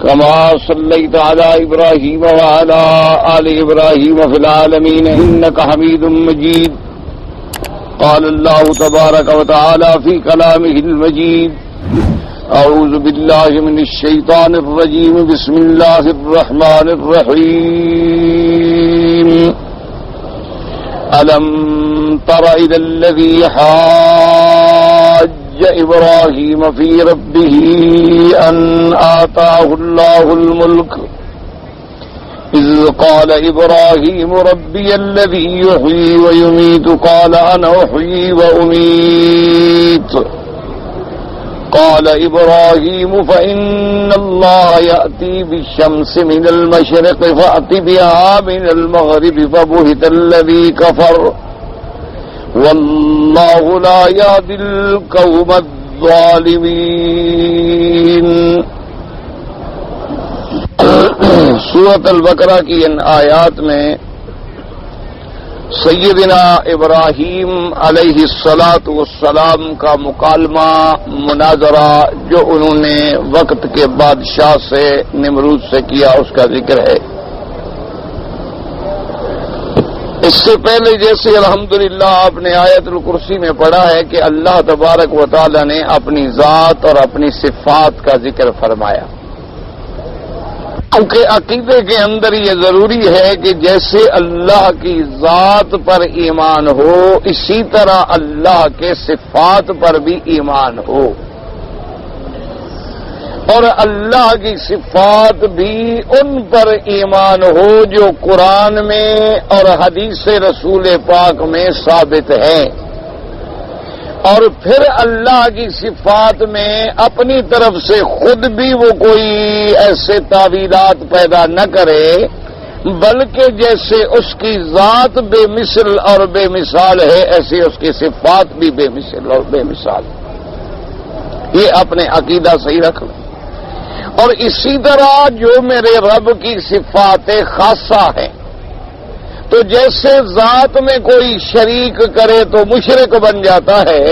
كما صليت على إبراهيم وعلى آل إبراهيم في العالمين إنك حميد مجيد. قال الله تبارك وتعالى في كلامه المجيد: أعوذ بالله من الشيطان الرجيم. بسم الله الرحمن الرحيم. ألم تر إلى الذي حاج إبراهيم في ربه أن آتاه الله الملك إذ قال إبراهيم ربي الذي يحيي ويميت قال أنا أحيي وأميت قال إبراهيم فإن الله يأتي بالشمس من المشرق فأت بها من المغرب فبهت الذي كفر والله لا يهدي القوم الظالمين. سورۃ البقرہ کی ان آیات میں سیدنا ابراہیم علیہ الصلاۃ والسلام کا مکالمہ مناظرہ جو انہوں نے وقت کے بادشاہ سے نمرود سے کیا اس کا ذکر ہے. اس سے پہلے جیسے الحمدللہ آپ نے آیت الکرسی میں پڑھا ہے کہ اللہ تبارک و تعالی نے اپنی ذات اور اپنی صفات کا ذکر فرمایا. کیونکہ عقیدے کے اندر یہ ضروری ہے کہ جیسے اللہ کی ذات پر ایمان ہو اسی طرح اللہ کے صفات پر بھی ایمان ہو، اور اللہ کی صفات بھی ان پر ایمان ہو جو قرآن میں اور حدیث رسول پاک میں ثابت ہیں، اور پھر اللہ کی صفات میں اپنی طرف سے خود بھی وہ کوئی ایسے تعویلات پیدا نہ کرے بلکہ جیسے اس کی ذات بے مثل اور بے مثال ہے ایسے اس کی صفات بھی بے مثل اور بے مثال. یہ اپنے عقیدہ صحیح رکھ لیں. اور اسی طرح جو میرے رب کی صفات خاصہ ہیں تو جیسے ذات میں کوئی شریک کرے تو مشرک بن جاتا ہے،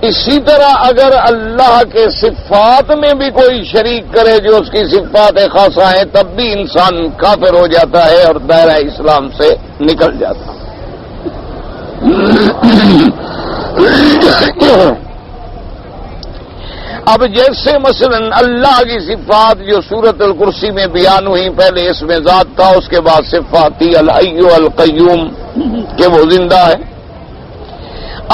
اسی طرح اگر اللہ کے صفات میں بھی کوئی شریک کرے جو اس کی صفات خاصہ ہیں تب بھی انسان کافر ہو جاتا ہے اور دائرہ اسلام سے نکل جاتا ہے. اب جیسے مثلا اللہ کی صفات جو سورۃ الکرسی میں بیان ہوئی، پہلے اس میں ذات تھا، اس کے بعد صفات تھی الحی القیوم کہ وہ زندہ ہے.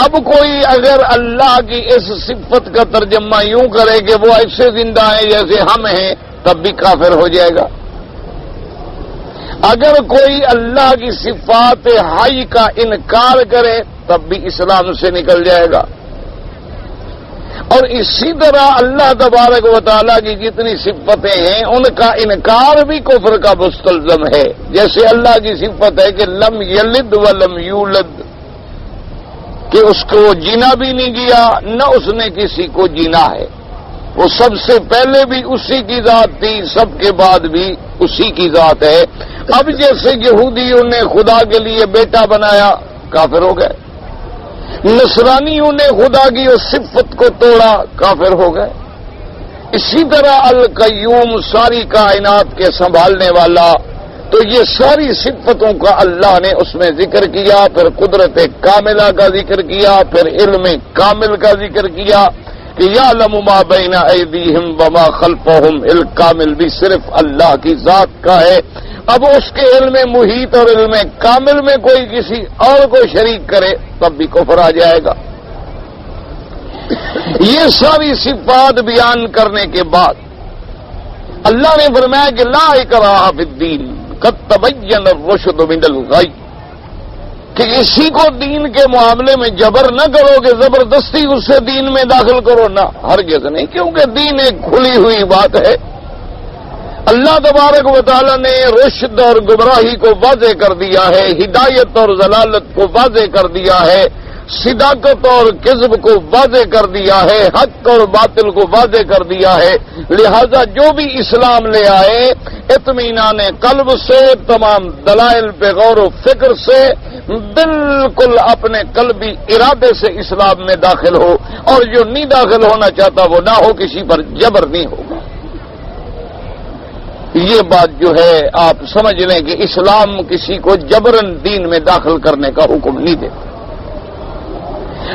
اب کوئی اگر اللہ کی اس صفت کا ترجمہ یوں کرے کہ وہ ایسے زندہ ہیں جیسے ہم ہیں تب بھی کافر ہو جائے گا. اگر کوئی اللہ کی صفات حی کا انکار کرے تب بھی اسلام سے نکل جائے گا. اور اسی طرح اللہ تبارک و تعالیٰ کی جتنی صفتیں ہیں ان کا انکار بھی کفر کا مستلزم ہے. جیسے اللہ کی صفت ہے کہ لم یلد ولم یولد، کہ اس کو جینا بھی نہیں گیا نہ اس نے کسی کو جینا ہے. وہ سب سے پہلے بھی اسی کی ذات تھی، سب کے بعد بھی اسی کی ذات ہے. اب جیسے یہودیوں نے خدا کے لیے بیٹا بنایا کافر ہو گئے، نصرانیوں نے خدا کی اس صفت کو توڑا کافر ہو گئے. اسی طرح القیوم ساری کائنات کے سنبھالنے والا، تو یہ ساری صفتوں کا اللہ نے اس میں ذکر کیا، پھر قدرت کاملہ کا ذکر کیا، پھر علم کامل کا ذکر کیا کہ یعلم ما بین ایدیہم وما خلفہم. علم کامل بھی صرف اللہ کی ذات کا ہے. اب اس کے علم محیط اور علم کامل میں کوئی کسی اور کو شریک کرے تب بھی کفر آ جائے گا. یہ ساری صفات بیان کرنے کے بعد اللہ نے فرمایا کہ لا اکراہ فی الدین قد تبین الرشد من الغی، کہ اسی کو دین کے معاملے میں جبر نہ کرو کہ زبردستی اسے دین میں داخل کرو، نہ، ہرگز نہیں، کیونکہ دین ایک کھلی ہوئی بات ہے. اللہ تبارک و تعالی نے رشد اور گمراہی کو واضح کر دیا ہے، ہدایت اور ضلالت کو واضح کر دیا ہے، صداقت اور کذب کو واضح کر دیا ہے، حق اور باطل کو واضح کر دیا ہے. لہذا جو بھی اسلام لے آئے اطمینان قلب سے، تمام دلائل پہ غور و فکر سے، بالکل اپنے قلبی ارادے سے اسلام میں داخل ہو، اور جو نہیں داخل ہونا چاہتا وہ نہ ہو، کسی پر جبر نہیں ہوگا. یہ بات جو ہے آپ سمجھ لیں کہ اسلام کسی کو جبرن دین میں داخل کرنے کا حکم نہیں دیتا،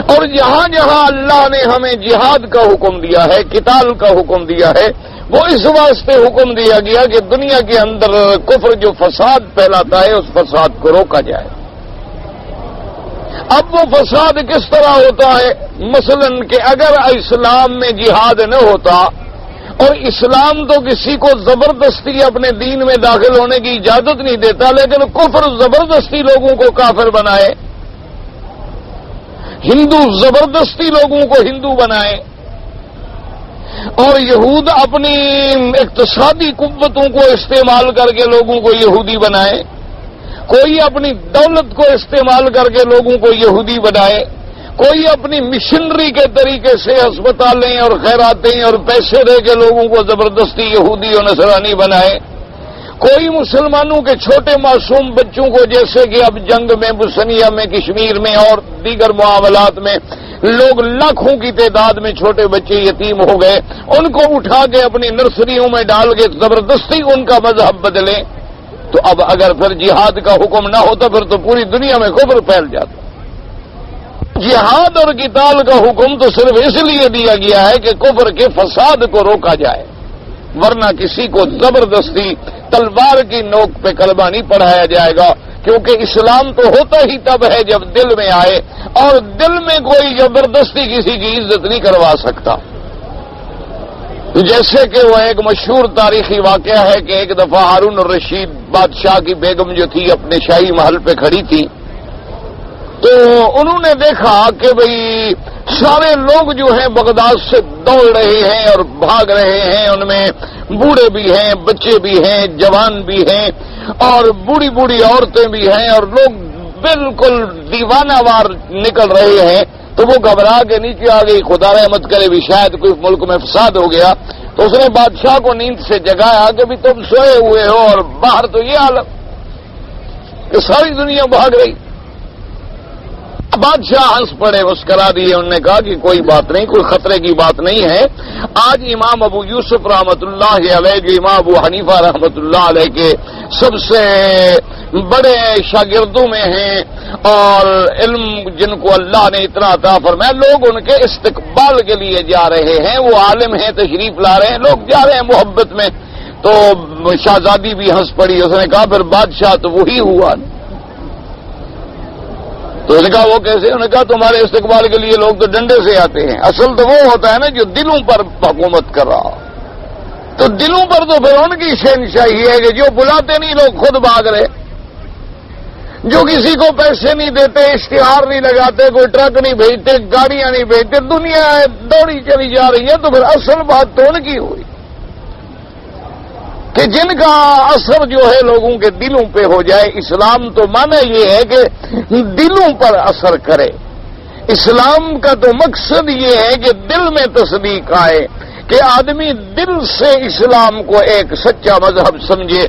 اور جہاں جہاں اللہ نے ہمیں جہاد کا حکم دیا ہے، قتال کا حکم دیا ہے، وہ اس واسطے حکم دیا گیا کہ دنیا کے اندر کفر جو فساد پھیلاتا ہے اس فساد کو روکا جائے۔ اب وہ فساد کس طرح ہوتا ہے؟ مثلا کہ اگر اسلام میں جہاد نہ ہوتا، اور اسلام تو کسی کو زبردستی اپنے دین میں داخل ہونے کی اجازت نہیں دیتا، لیکن کفر زبردستی لوگوں کو کافر بنائے، ہندو زبردستی لوگوں کو ہندو بنائے، اور یہود اپنی اقتصادی قوتوں کو استعمال کر کے لوگوں کو یہودی بنائے، کوئی اپنی دولت کو استعمال کر کے لوگوں کو یہودی بنائے، کوئی اپنی مشنری کے طریقے سے ہسپتالیں اور خیراتیں اور پیسے دے کے لوگوں کو زبردستی یہودی اور نصرانی بنائے، کوئی مسلمانوں کے چھوٹے معصوم بچوں کو، جیسے کہ اب جنگ میں، بسنیا میں، کشمیر میں اور دیگر معاملات میں لوگ لاکھوں کی تعداد میں چھوٹے بچے یتیم ہو گئے، ان کو اٹھا کے اپنی نرسریوں میں ڈال کے زبردستی ان کا مذہب بدلیں، تو اب اگر پھر جہاد کا حکم نہ ہوتا پھر تو پوری دنیا میں کفر پھیل جاتا۔ جہاد اور قتال کا حکم تو صرف اس لیے دیا گیا ہے کہ کفر کے فساد کو روکا جائے، ورنہ کسی کو زبردستی تلوار کی نوک پہ کلمہ نہیں پڑھایا جائے گا، کیونکہ اسلام تو ہوتا ہی تب ہے جب دل میں آئے، اور دل میں کوئی زبردستی کسی کی عزت نہیں کروا سکتا۔ جیسے کہ وہ ایک مشہور تاریخی واقعہ ہے کہ ایک دفعہ ہارون الرشید بادشاہ کی بیگم جو تھی اپنے شاہی محل پہ کھڑی تھی، تو انہوں نے دیکھا کہ بھئی سارے لوگ جو ہیں بغداد سے دوڑ رہے ہیں اور بھاگ رہے ہیں، ان میں بوڑھے بھی ہیں، بچے بھی ہیں، جوان بھی ہیں، اور بوڑھی بوڑھی عورتیں بھی ہیں، اور لوگ بالکل دیوانہ وار نکل رہے ہیں۔ تو وہ گھبرا کے نیچے آ گئی، خدا رحمت کرے بھی شاید کوئی ملک میں فساد ہو گیا، تو اس نے بادشاہ کو نیند سے جگایا کہ بھی تم سوئے ہوئے ہو اور باہر تو یہ حالت کہ ساری دنیا بھاگ رہی۔ بادشاہ ہنس پڑے، مسکرا دیے، انہوں نے کہا کہ کوئی بات نہیں، کوئی خطرے کی بات نہیں ہے۔ آج امام ابو یوسف رحمۃ اللہ علیہ، جو امام ابو حنیفہ رحمۃ اللہ علیہ کے سب سے بڑے شاگردوں میں ہیں، اور علم جن کو اللہ نے اتنا عطا فرمایا، لوگ ان کے استقبال کے لیے جا رہے ہیں، وہ عالم ہیں، تشریف لا رہے ہیں، لوگ جا رہے ہیں محبت میں۔ تو شہزادی بھی ہنس پڑی، اس نے کہا پھر بادشاہ تو وہی ہوا۔ تو اس نے کہا وہ کیسے؟ انہوں نے کہا تمہارے استقبال کے لیے لوگ تو ڈنڈے سے آتے ہیں، اصل تو وہ ہوتا ہے نا جو دلوں پر حکومت کر رہا، تو دلوں پر تو پھر ان کی شہنشاہی ہے کہ جو بلاتے نہیں لوگ خود بھاگ رہے، جو کسی کو پیسے نہیں دیتے، اشتہار نہیں لگاتے، کوئی ٹرک نہیں بھیجتے، گاڑیاں نہیں بھیجتے، دنیا دوڑی چلی جا رہی ہے، تو پھر اصل بات تو ان کی ہوئی کہ جن کا اثر جو ہے لوگوں کے دلوں پہ ہو جائے۔ اسلام تو معنی یہ ہے کہ دلوں پر اثر کرے، اسلام کا تو مقصد یہ ہے کہ دل میں تصدیق آئے، کہ آدمی دل سے اسلام کو ایک سچا مذہب سمجھے۔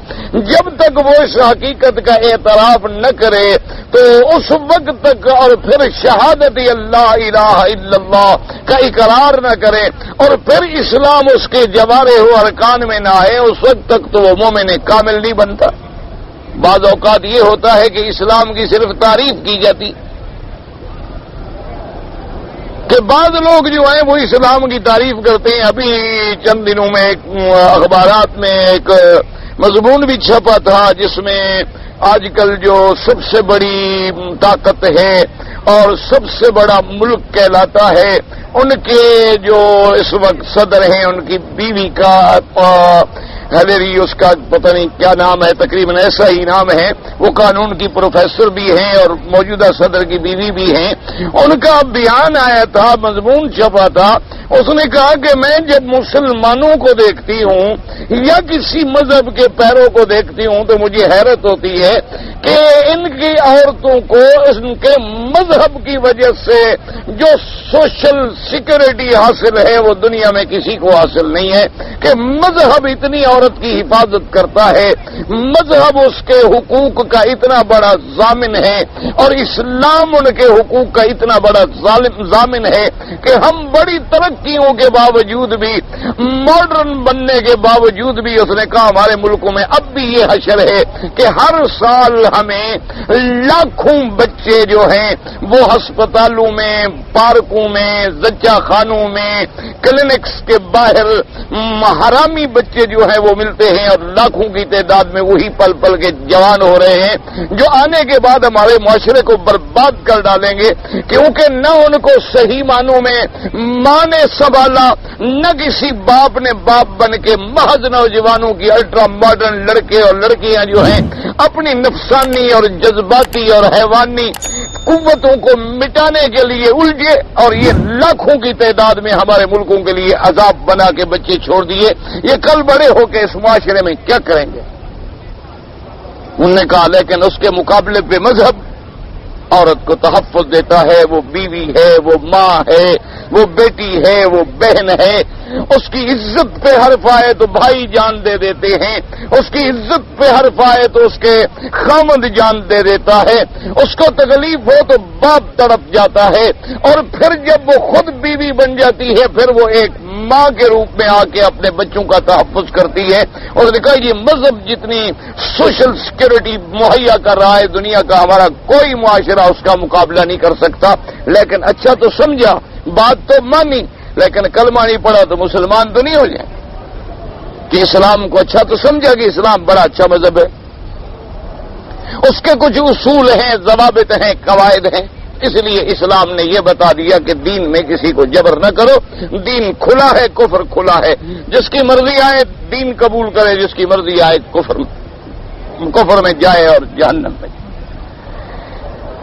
جب تک وہ اس حقیقت کا اعتراف نہ کرے تو اس وقت تک، اور پھر شہادت اللہ الہ الا اللہ کا اقرار نہ کرے، اور پھر اسلام اس کے جوارح و ارکان میں نہ آئے، اس وقت تک تو وہ مومن کامل نہیں بنتا۔ بعض اوقات یہ ہوتا ہے کہ اسلام کی صرف تعریف کی جاتی، کہ بعض لوگ جو ہیں وہ اسلام کی تعریف کرتے ہیں۔ ابھی چند دنوں میں اخبارات میں ایک مضمون بھی چھپا تھا جس میں آج کل جو سب سے بڑی طاقت ہے اور سب سے بڑا ملک کہلاتا ہے، ان کے جو اس وقت صدر ہیں، ان کی بیوی کا ہلیری، اس کا پتہ نہیں کیا نام ہے، تقریباً ایسا ہی نام ہے، وہ قانون کی پروفیسر بھی ہیں اور موجودہ صدر کی بیوی بھی ہیں۔ ان کا بیان آیا تھا، مضمون چھپا تھا، اس نے کہا کہ میں جب مسلمانوں کو دیکھتی ہوں یا کسی مذہب کے پیروں کو دیکھتی ہوں تو مجھے حیرت ہوتی ہے کہ ان کی عورتوں کو ان کے مذہب کی وجہ سے جو سوشل سیکورٹی حاصل ہے وہ دنیا میں کسی کو حاصل نہیں ہے، کہ مذہب اتنی عورت کی حفاظت کرتا ہے، مذہب اس کے حقوق کا اتنا بڑا ضامن ہے، اور اسلام ان کے حقوق کا اتنا بڑا ضامن ہے کہ ہم بڑی ترقی ترقیوں کے باوجود بھی، ماڈرن بننے کے باوجود بھی اس نے کہا ہمارے ملکوں میں اب بھی یہ حشر ہے کہ ہر سال ہمیں لاکھوں بچے جو ہیں وہ ہسپتالوں میں، پارکوں میں، زچہ خانوں میں، کلینکس کے باہر حرامی بچے جو ہیں وہ ملتے ہیں، اور لاکھوں کی تعداد میں وہی پل پل کے جوان ہو رہے ہیں جو آنے کے بعد ہمارے معاشرے کو برباد کر ڈالیں گے، کیونکہ نہ ان کو صحیح معنوں میں ماں نے سنبھالا، نہ کسی باپ نے باپ بن کے محض نوجوانوں کی الٹرا ماڈرن لڑکے اور لڑکیاں جو ہیں اپنی نفسانی اور جذباتی اور حیوانی قوتوں کو مٹانے کے لیے الجھے، اور یہ لاکھوں کی تعداد میں ہمارے ملکوں کے لیے عذاب بنا کے بچے چھوڑ دیے۔ یہ کل بڑے ہو کے اس معاشرے میں کیا کریں گے؟ انہوں نے کہا لیکن اس کے مقابلے پہ مذہب عورت کو تحفظ دیتا ہے، وہ بیوی ہے، وہ ماں ہے، وہ بیٹی ہے، وہ بہن ہے، اس کی عزت پہ حرف آئے تو بھائی جان دے دیتے ہیں، اس کی عزت پہ حرف آئے تو اس کے خامند جان دے دیتا ہے، اس کو تکلیف ہو تو باپ تڑپ جاتا ہے، اور پھر جب وہ خود بیوی بن جاتی ہے پھر وہ ایک ماں کے روپ میں آ کے اپنے بچوں کا تحفظ کرتی ہے۔ اور دیکھا یہ مذہب جتنی سوشل سیکورٹی مہیا کر رہا ہے دنیا کا، ہمارا کوئی معاشرہ اس کا مقابلہ نہیں کر سکتا۔ لیکن اچھا تو سمجھا، بات تو مانی، لیکن کلمہ نہیں پڑا تو مسلمان تو نہیں ہو جائے کہ اسلام کو اچھا تو سمجھا کہ اسلام بڑا اچھا مذہب ہے، اس کے کچھ اصول ہیں، ضوابط ہیں، قواعد ہیں، اس لیے اسلام نے یہ بتا دیا کہ دین میں کسی کو جبر نہ کرو، دین کھلا ہے، کفر کھلا ہے، جس کی مرضی آئے دین قبول کرے، جس کی مرضی آئے کفر میں جائے اور جہنم میں جائے۔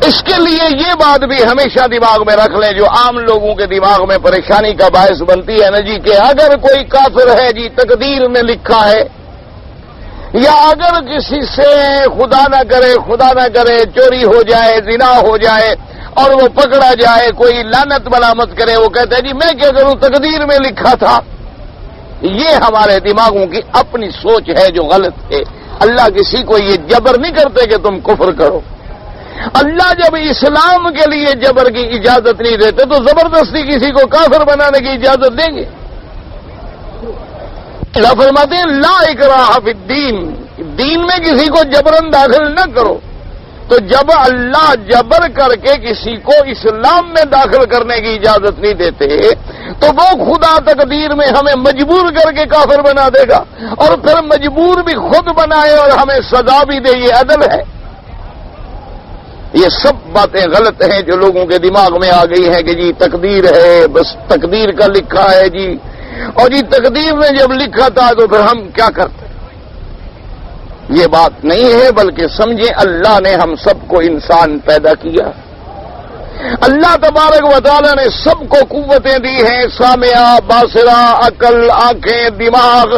اس کے لیے یہ بات بھی ہمیشہ دماغ میں رکھ لیں جو عام لوگوں کے دماغ میں پریشانی کا باعث بنتی ہے نا جی، کہ اگر کوئی کافر ہے جی تقدیر میں لکھا ہے، یا اگر کسی سے خدا نہ کرے چوری ہو جائے، زنا ہو جائے اور وہ پکڑا جائے، کوئی لعنت ملامت کرے، وہ کہتا ہے جی میں کیا کروں، تقدیر میں لکھا تھا۔ یہ ہمارے دماغوں کی اپنی سوچ ہے جو غلط ہے۔ اللہ کسی کو یہ جبر نہیں کرتے کہ تم کفر کرو۔ اللہ جب اسلام کے لیے جبر کی اجازت نہیں دیتے تو زبردستی کسی کو کافر بنانے کی اجازت دیں گے؟ اللہ فرماتے ہیں لا اکراہ فی الدین، دین میں کسی کو جبرن داخل نہ کرو۔ تو جب اللہ جبر کر کے کسی کو اسلام میں داخل کرنے کی اجازت نہیں دیتے تو وہ خدا تقدیر میں ہمیں مجبور کر کے کافر بنا دے گا، اور پھر مجبور بھی خود بنائے اور ہمیں سزا بھی دے۔ یہ عدل ہے؟ یہ سب باتیں غلط ہیں جو لوگوں کے دماغ میں آ گئی ہیں کہ جی تقدیر ہے، بس تقدیر کا لکھا ہے جی، اور جی تقدیر نے جب لکھا تھا تو پھر ہم کیا کرتے؟ یہ بات نہیں ہے، بلکہ سمجھیں اللہ نے ہم سب کو انسان پیدا کیا، اللہ تبارک و تعالی نے سب کو قوتیں دی ہیں، سامعہ، باصرہ، عقل، آنکھیں، دماغ،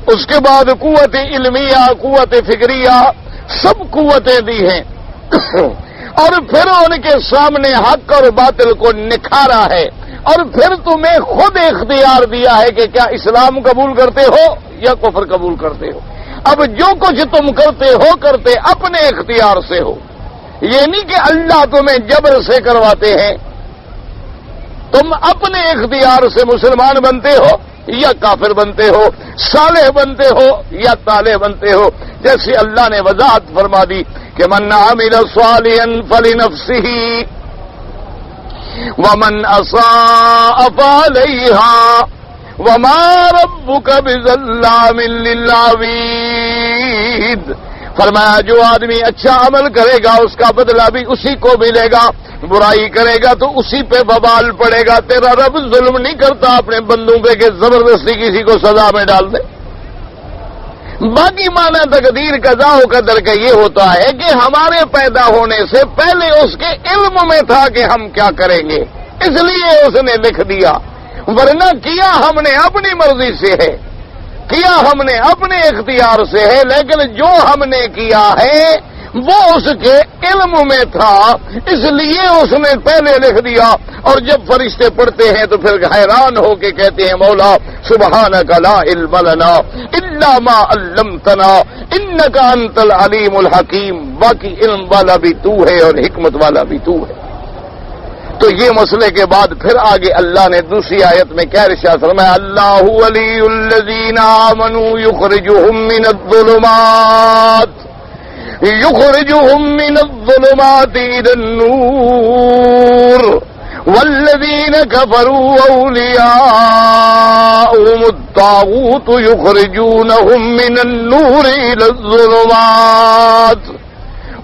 اس کے بعد قوت علمیہ، قوت فکریہ، سب قوتیں دی ہیں، اور پھر ان کے سامنے حق اور باطل کو نکھارا ہے، اور پھر تمہیں خود اختیار دیا ہے کہ کیا اسلام قبول کرتے ہو یا کفر قبول کرتے ہو۔ اب جو کچھ تم کرتے اپنے اختیار سے ہو، یہ نہیں کہ اللہ تمہیں جبر سے کرواتے ہیں۔ تم اپنے اختیار سے مسلمان بنتے ہو یا کافر بنتے ہو، صالح بنتے ہو یا طالح بنتے ہو، جیسے اللہ نے وضاحت فرما دی کہ من عمل صالحا فلنفسه ومن اساء فعليها وما ربك بظلام للعبید۔ فرمایا جو آدمی اچھا عمل کرے گا اس کا بدلہ بھی اسی کو ملے گا، برائی کرے گا تو اسی پہ وبال پڑے گا۔ تیرا رب ظلم نہیں کرتا اپنے بندوں پہ کہ زبردستی کسی کو سزا میں ڈال دے۔ باقی معنی تقدیر قضا و قدر کا یہ ہوتا ہے کہ ہمارے پیدا ہونے سے پہلے اس کے علم میں تھا کہ ہم کیا کریں گے، اس لیے اس نے لکھ دیا، ورنہ کیا ہم نے اپنی مرضی سے ہے، کیا ہم نے اپنے اختیار سے ہے، لیکن جو ہم نے کیا ہے وہ اس کے علم میں تھا، اس لیے اس نے پہلے لکھ دیا۔ اور جب فرشتے پڑھتے ہیں تو پھر حیران ہو کے کہتے ہیں مولا سبحانک لا علم لنا الا ما علمتنا انک انت العلیم الحکیم، باقی علم والا بھی تو ہے اور حکمت والا بھی تو ہے۔ تو یہ مسئلے کے بعد پھر آگے اللہ نے دوسری آیت میں کیا ارشاد فرمایا، اللہ ولی الذین آمنوا یخرجہم من الظلمات الی النور والذین کفروا اولیاؤہم الطاغوت یخرجونہم من النور الی الظلمات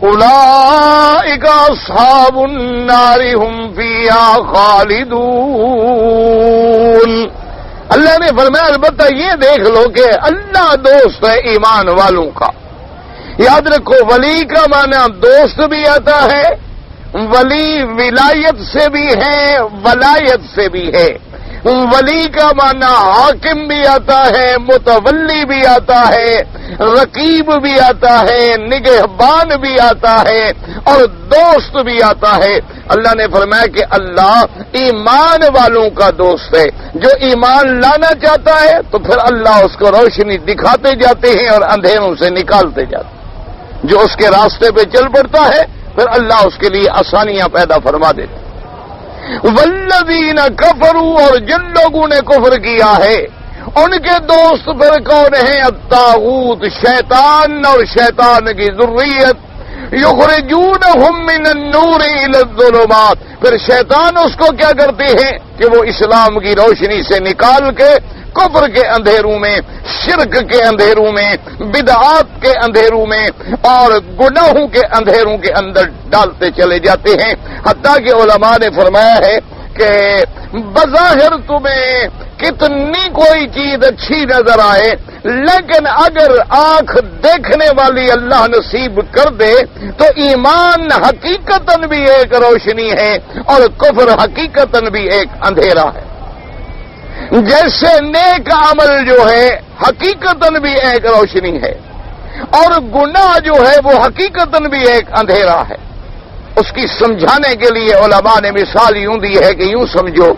اولئک اصحاب النار هم فیہا خالدون۔ اللہ نے فرمایا البتہ یہ دیکھ لو کہ اللہ دوست ہے ایمان والوں کا۔ یاد رکھو ولی کا معنی دوست بھی آتا ہے، ولی ولایت سے بھی ہے، ولایت سے بھی ہے۔ ولی کا معنی حاکم بھی آتا ہے، متولی بھی آتا ہے، رقیب بھی آتا ہے، نگہبان بھی آتا ہے اور دوست بھی آتا ہے۔ اللہ نے فرمایا کہ اللہ ایمان والوں کا دوست ہے۔ جو ایمان لانا چاہتا ہے تو پھر اللہ اس کو روشنی دکھاتے جاتے ہیں اور اندھیروں سے نکالتے جاتے ہیں۔ جو اس کے راستے پہ چل پڑتا ہے پھر اللہ اس کے لیے آسانیاں پیدا فرما دیتے۔ والذین کفروا، اور جن لوگوں نے کفر کیا ہے ان کے دوست پھر کون ہیں؟ الطاغوت، شیطان اور شیطان کی ذریت، یخرجونہم من النور الی الظلمات، پھر شیطان اس کو کیا کرتے ہیں کہ وہ اسلام کی روشنی سے نکال کے کفر کے اندھیروں میں، شرک کے اندھیروں میں، بدعات کے اندھیروں میں اور گناہوں کے اندھیروں کے اندر ڈالتے چلے جاتے ہیں۔ حتیٰ کہ علماء نے فرمایا ہے کہ بظاہر تمہیں کتنی کوئی چیز اچھی نظر آئے، لیکن اگر آنکھ دیکھنے والی اللہ نصیب کر دے تو ایمان حقیقتاً بھی ایک روشنی ہے اور کفر حقیقتاً بھی ایک اندھیرا ہے۔ جیسے نیک عمل جو ہے حقیقتاً بھی ایک روشنی ہے اور گناہ جو ہے وہ حقیقتاً بھی ایک اندھیرا ہے۔ اس کی سمجھانے کے لیے علماء نے مثال یوں دی ہے کہ یوں سمجھو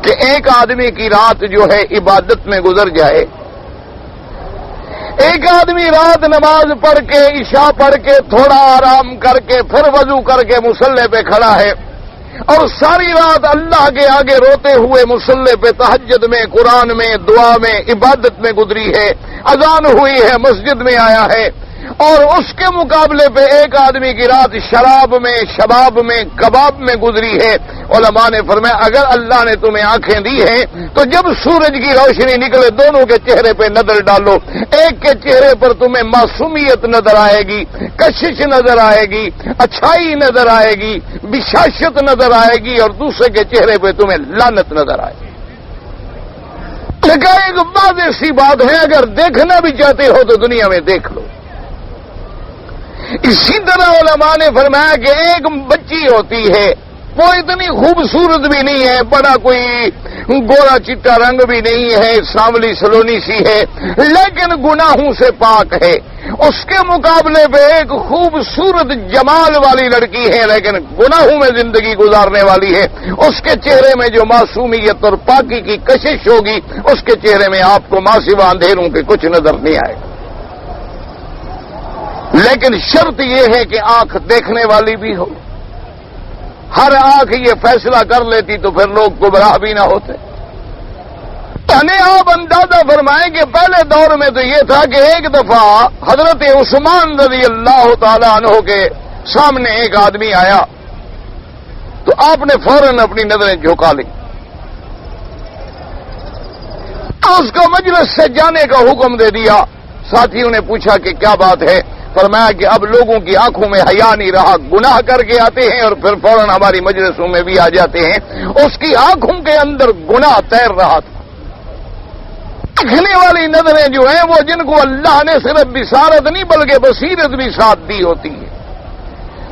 کہ ایک آدمی کی رات جو ہے عبادت میں گزر جائے، ایک آدمی رات نماز پڑھ کے عشاء پڑھ کے تھوڑا آرام کر کے پھر وضو کر کے مصلی پہ کھڑا ہے اور ساری رات اللہ کے آگے روتے ہوئے مصلی پہ تہجد میں، قرآن میں، دعا میں، عبادت میں گزری ہے، اذان ہوئی ہے، مسجد میں آیا ہے، اور اس کے مقابلے پہ ایک آدمی کی رات شراب میں، شباب میں، کباب میں گزری ہے۔ علماء نے فرمایا اگر اللہ نے تمہیں آنکھیں دی ہیں تو جب سورج کی روشنی نکلے دونوں کے چہرے پہ نظر ڈالو، ایک کے چہرے پر تمہیں معصومیت نظر آئے گی، کشش نظر آئے گی، اچھائی نظر آئے گی، بشاشت نظر آئے گی، اور دوسرے کے چہرے پہ تمہیں لعنت نظر آئے گی۔ لیکن ایک واضح سی بات ہے، اگر دیکھنا بھی چاہتے ہو تو دنیا میں دیکھ لو۔ اسی طرح علماء نے فرمایا کہ ایک بچی ہوتی ہے، وہ اتنی خوبصورت بھی نہیں ہے، بڑا کوئی گورا چٹا رنگ بھی نہیں ہے، سانولی سلونی سی ہے، لیکن گناہوں سے پاک ہے۔ اس کے مقابلے پہ ایک خوبصورت جمال والی لڑکی ہے لیکن گناہوں میں زندگی گزارنے والی ہے، اس کے چہرے میں جو معصومیت اور پاکی کی کشش ہوگی اس کے چہرے میں آپ کو ماں سوا اندھیروں کے کچھ نظر نہیں آئے گا۔ لیکن شرط یہ ہے کہ آنکھ دیکھنے والی بھی ہو۔ ہر آنکھ یہ فیصلہ کر لیتی تو پھر لوگ گمراہ بھی نہ ہوتے۔ آپ اندازہ فرمائیں کہ پہلے دور میں تو یہ تھا کہ ایک دفعہ حضرت عثمان رضی اللہ تعالیٰ عنہ کے سامنے ایک آدمی آیا تو آپ نے فوراً اپنی نظریں جھکا لی، اس کو مجلس سے جانے کا حکم دے دیا۔ ساتھیوں نے پوچھا کہ کیا بات ہے؟ فرمایا کہ اب لوگوں کی آنکھوں میں حیا نہیں رہا، گناہ کر کے آتے ہیں اور پھر فوراً ہماری مجلسوں میں بھی آ جاتے ہیں۔ اس کی آنکھوں کے اندر گناہ تیر رہا تھا۔ دیکھنے والی نظریں جو ہیں وہ جن کو اللہ نے صرف بصارت نہیں بلکہ بصیرت بھی ساتھ دی ہوتی ہے،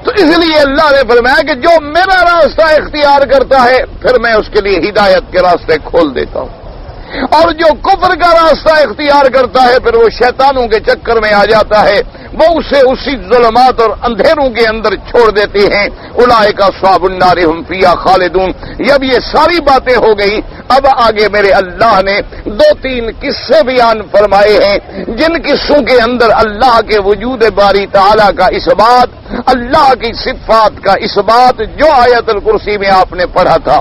تو اس لیے اللہ نے فرمایا کہ جو میرا راستہ اختیار کرتا ہے پھر میں اس کے لیے ہدایت کے راستے کھول دیتا ہوں، اور جو کفر کا راستہ اختیار کرتا ہے پھر وہ شیطانوں کے چکر میں آ جاتا ہے، وہ اسے اسی ظلمات اور اندھیروں کے اندر چھوڑ دیتے ہیں۔ اولئک اصحاب النار هم فیہا خالدون۔ جب یہ ساری باتیں ہو گئی، اب آگے میرے اللہ نے 2-3 قصے بیان فرمائے ہیں، جن قصوں کے اندر اللہ کے وجود باری تعالی کا اس بات اللہ کی صفات کا اس بات جو آیت الکرسی میں آپ نے پڑھا تھا،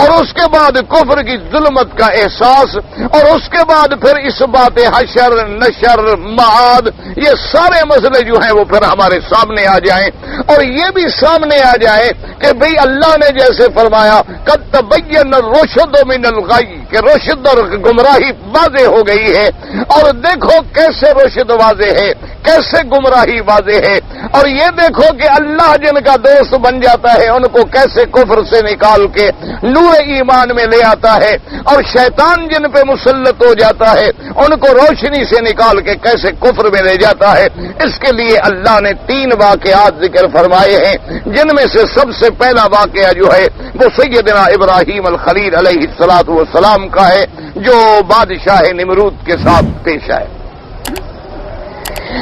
اور اس کے بعد کفر کی ظلمت کا احساس، اور اس کے بعد پھر اس بات حشر، نشر، معاد، یہ سارے مسئلے جو ہیں وہ پھر ہمارے سامنے آ جائیں، اور یہ بھی سامنے آ جائے کہ بھئی اللہ نے جیسے فرمایا قد تبین الرشد من الغی، کہ رشد اور گمراہی واضح ہو گئی ہے، اور دیکھو کیسے رشد واضح ہے، کیسے گمراہی واضح ہے، اور یہ دیکھو کہ اللہ جن کا دوست بن جاتا ہے ان کو کیسے کفر سے نکال کے نور ایمان میں لے آتا ہے، اور شیطان جن پہ مسلط ہو جاتا ہے ان کو روشنی سے نکال کے کیسے کفر میں لے جاتا ہے۔ اس کے لیے اللہ نے 3 واقعات ذکر فرمائے ہیں، جن میں سے سب سے پہلا واقعہ جو ہے وہ سیدنا ابراہیم الخلیل علیہ السلام کا ہے، جو بادشاہ نمرود کے ساتھ پیش آئے۔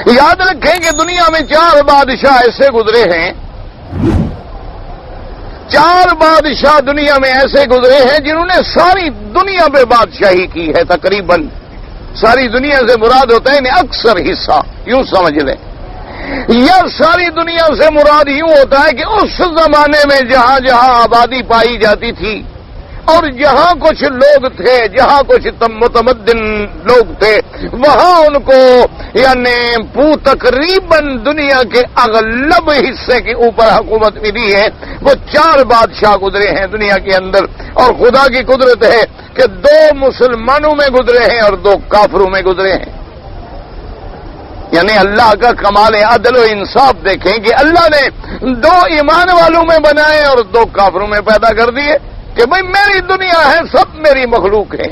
یاد رکھیں کہ دنیا میں 4 بادشاہ ایسے گزرے ہیں، 4 بادشاہ دنیا میں ایسے گزرے ہیں جنہوں نے ساری دنیا پہ بادشاہی کی ہے۔ تقریباً ساری دنیا سے مراد ہوتا ہے اکثر حصہ، یوں سمجھ لیں، یا ساری دنیا سے مراد یوں ہوتا ہے کہ اس زمانے میں جہاں جہاں آبادی پائی جاتی تھی اور جہاں کچھ لوگ تھے، جہاں کچھ متمدن لوگ تھے، وہاں ان کو یعنی تقریباً دنیا کے اغلب حصے کے اوپر حکومت ملی ہے۔ وہ 4 بادشاہ گزرے ہیں دنیا کے اندر، اور خدا کی قدرت ہے کہ 2 مسلمانوں میں گزرے ہیں اور 2 کافروں میں گزرے ہیں۔ یعنی اللہ کا کمال عدل و انصاف دیکھیں کہ اللہ نے 2 ایمان والوں میں بنائے اور 2 کافروں میں پیدا کر دیے کہ بھئی میری دنیا ہے، سب میری مخلوق ہے۔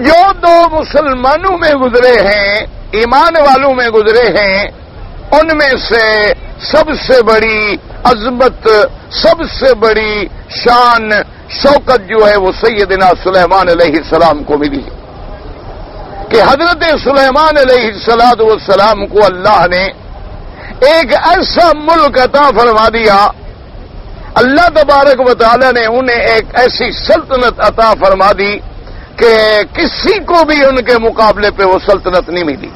جو 2 مسلمانوں میں گزرے ہیں، ایمان والوں میں گزرے ہیں، ان میں سے سب سے بڑی عظمت، سب سے بڑی شان، شوکت جو ہے وہ سیدنا سلیمان علیہ السلام کو ملی، کہ حضرت سلیمان علیہ السلام کو اللہ نے ایک ایسا ملک عطا فرما دیا، اللہ تبارک و تعالی نے انہیں ایک ایسی سلطنت عطا فرما دی کہ کسی کو بھی ان کے مقابلے پہ وہ سلطنت نہیں ملی،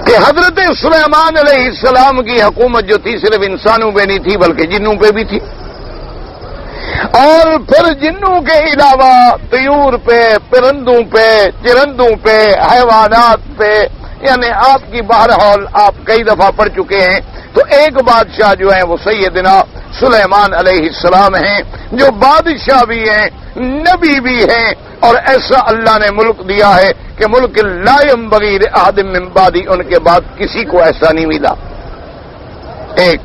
کہ حضرت سلیمان علیہ السلام کی حکومت جو تھی صرف انسانوں پہ نہیں تھی بلکہ جنوں پہ بھی تھی، اور پھر جنوں کے علاوہ طیور پہ، پرندوں پہ، چرندوں پہ، حیوانات پہ، یعنی آپ کی بہرحال آپ کئی دفعہ پڑھ چکے ہیں۔ تو ایک بادشاہ جو ہیں وہ سیدنا سلیمان علیہ السلام ہیں، جو بادشاہ بھی ہیں، نبی بھی ہیں، اور ایسا اللہ نے ملک دیا ہے کہ ملک لا ينبغي لأحد من بعدی، ان کے بعد کسی کو ایسا نہیں ملا۔ ایک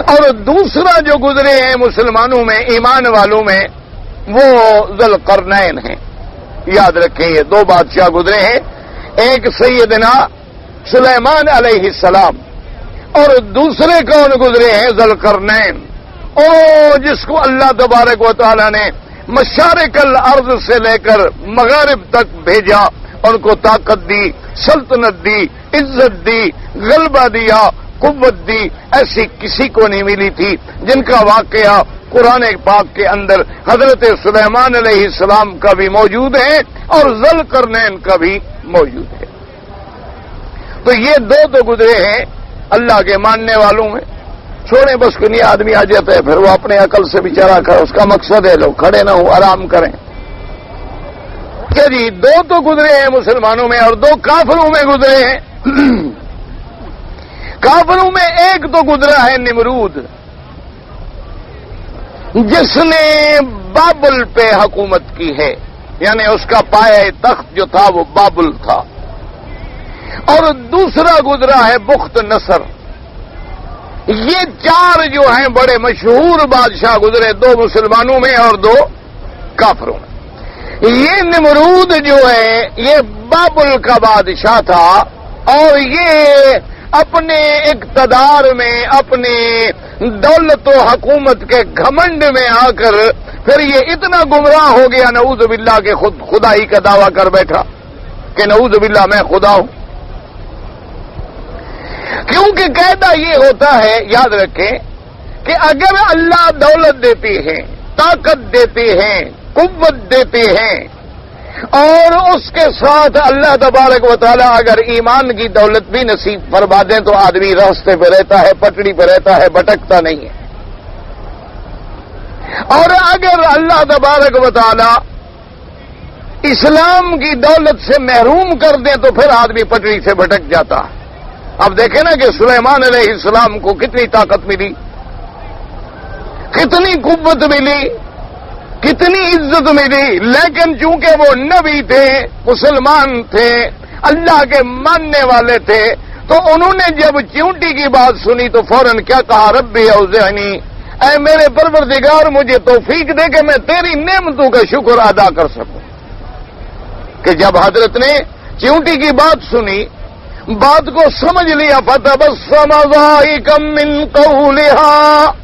اور دوسرا جو گزرے ہیں مسلمانوں میں، ایمان والوں میں، وہ ذوالقرنین ہیں۔ یاد رکھیں یہ 2 بادشاہ گزرے ہیں، ایک سیدنا سلیمان علیہ السلام، اور دوسرے کون گزرے ہیں؟ ذوالقرنین، جس کو اللہ تبارک و تعالی نے مشارق الارض سے لے کر مغرب تک بھیجا، ان کو طاقت دی، سلطنت دی، عزت دی، غلبہ دیا، قوت دی، ایسی کسی کو نہیں ملی تھی، جن کا واقعہ قرآن پاک کے اندر حضرت سلیمان علیہ السلام کا بھی موجود ہے اور ذوالقرنین کا بھی موجود ہے۔ تو یہ 2 تو گزرے ہیں اللہ کے ماننے والوں میں۔ چھوڑیں بس، کنی آدمی آ جاتا ہے پھر وہ اپنے عقل سے بیچارہ کھڑا، اس کا مقصد ہے لوگ کھڑے نہ ہوں، آرام کریں۔ کہ جی 2 تو گزرے ہیں مسلمانوں میں اور 2 کافروں میں گزرے ہیں۔ کافروں میں ایک تو گزرا ہے نمرود، جس نے بابل پہ حکومت کی ہے، یعنی اس کا پایہ تخت جو تھا وہ بابل تھا۔ اور دوسرا گزرا ہے بخت نصر۔ یہ 4 جو ہیں بڑے مشہور بادشاہ گزرے، 2 مسلمانوں میں اور 2 کافروں میں۔ یہ نمرود جو ہے یہ بابل کا بادشاہ تھا، اور یہ اپنے اقتدار میں، اپنی دولت و حکومت کے گھمنڈ میں آ کر پھر یہ اتنا گمراہ ہو گیا نعوذ باللہ کہ خود خدائی کا دعویٰ کر بیٹھا کہ نعوذ باللہ میں خدا ہوں۔ کیونکہ قاعدہ یہ ہوتا ہے، یاد رکھیں کہ اگر اللہ دولت دیتے ہیں، طاقت دیتے ہیں، قوت دیتے ہیں، اور اس کے ساتھ اللہ تبارک و تعالیٰ اگر ایمان کی دولت بھی نصیب فرما دیں تو آدمی راستے پہ رہتا ہے، پٹڑی پہ رہتا ہے، بھٹکتا نہیں ہے۔ اور اگر اللہ تبارک و تعالیٰ اسلام کی دولت سے محروم کر دیں تو پھر آدمی پٹڑی سے بھٹک جاتا ہے۔ اب دیکھیں نا کہ سلیمان علیہ السلام کو کتنی طاقت ملی، کتنی قوت ملی، کتنی عزت ملی، لیکن چونکہ وہ نبی تھے، مسلمان تھے، اللہ کے ماننے والے تھے، تو انہوں نے جب چیونٹی کی بات سنی تو فوراً کیا کہا، ربی اوزعنی، اے میرے پروردگار مجھے توفیق دے کہ میں تیری نعمتوں کا شکر ادا کر سکوں۔ کہ جب حضرت نے چیونٹی کی بات سنی، بات کو سمجھ لیا، فتبسم ضاحکا من قولها،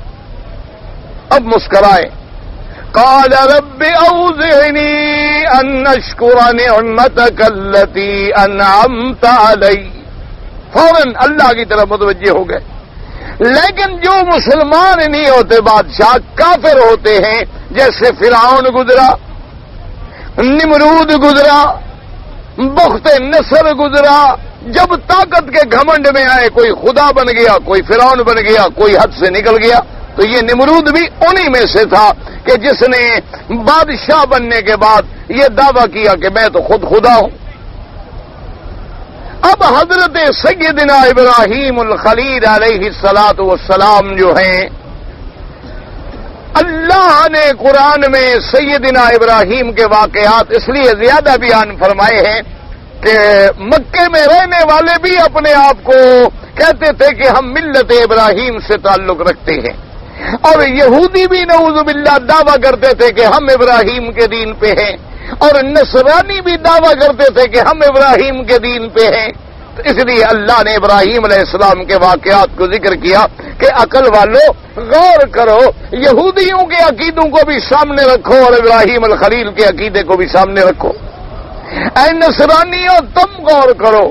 اب مسکرائے، قال رب اوزعنی ان اشکر نعمتک التی انعمت علی، فوراً اللہ کی طرف متوجہ ہو گئے۔ لیکن جو مسلمان نہیں ہوتے بادشاہ، کافر ہوتے ہیں، جیسے فرعون گزرا، نمرود گزرا، بخت نصر گزرا، جب طاقت کے گھمنڈ میں آئے کوئی خدا بن گیا، کوئی فرعون بن گیا، کوئی حد سے نکل گیا، تو یہ نمرود بھی انہی میں سے تھا کہ جس نے بادشاہ بننے کے بعد یہ دعویٰ کیا کہ میں تو خود خدا ہوں۔ اب حضرت سیدنا ابراہیم الخلیل علیہ الصلاۃ والسلام جو ہیں، اللہ نے قرآن میں سیدنا ابراہیم کے واقعات اس لیے زیادہ بیان فرمائے ہیں کہ مکے میں رہنے والے بھی اپنے آپ کو کہتے تھے کہ ہم ملت ابراہیم سے تعلق رکھتے ہیں، اور یہودی بھی نعوذ باللہ دعویٰ کرتے تھے کہ ہم ابراہیم کے دین پہ ہیں، اور نصرانی بھی دعویٰ کرتے تھے کہ ہم ابراہیم کے دین پہ ہیں۔ تو اس لیے اللہ نے ابراہیم علیہ السلام کے واقعات کو ذکر کیا کہ عقل والوں غور کرو، یہودیوں کے عقیدوں کو بھی سامنے رکھو اور ابراہیم الخلیل کے عقیدے کو بھی سامنے رکھو۔ اے نصرانیوں تم غور کرو،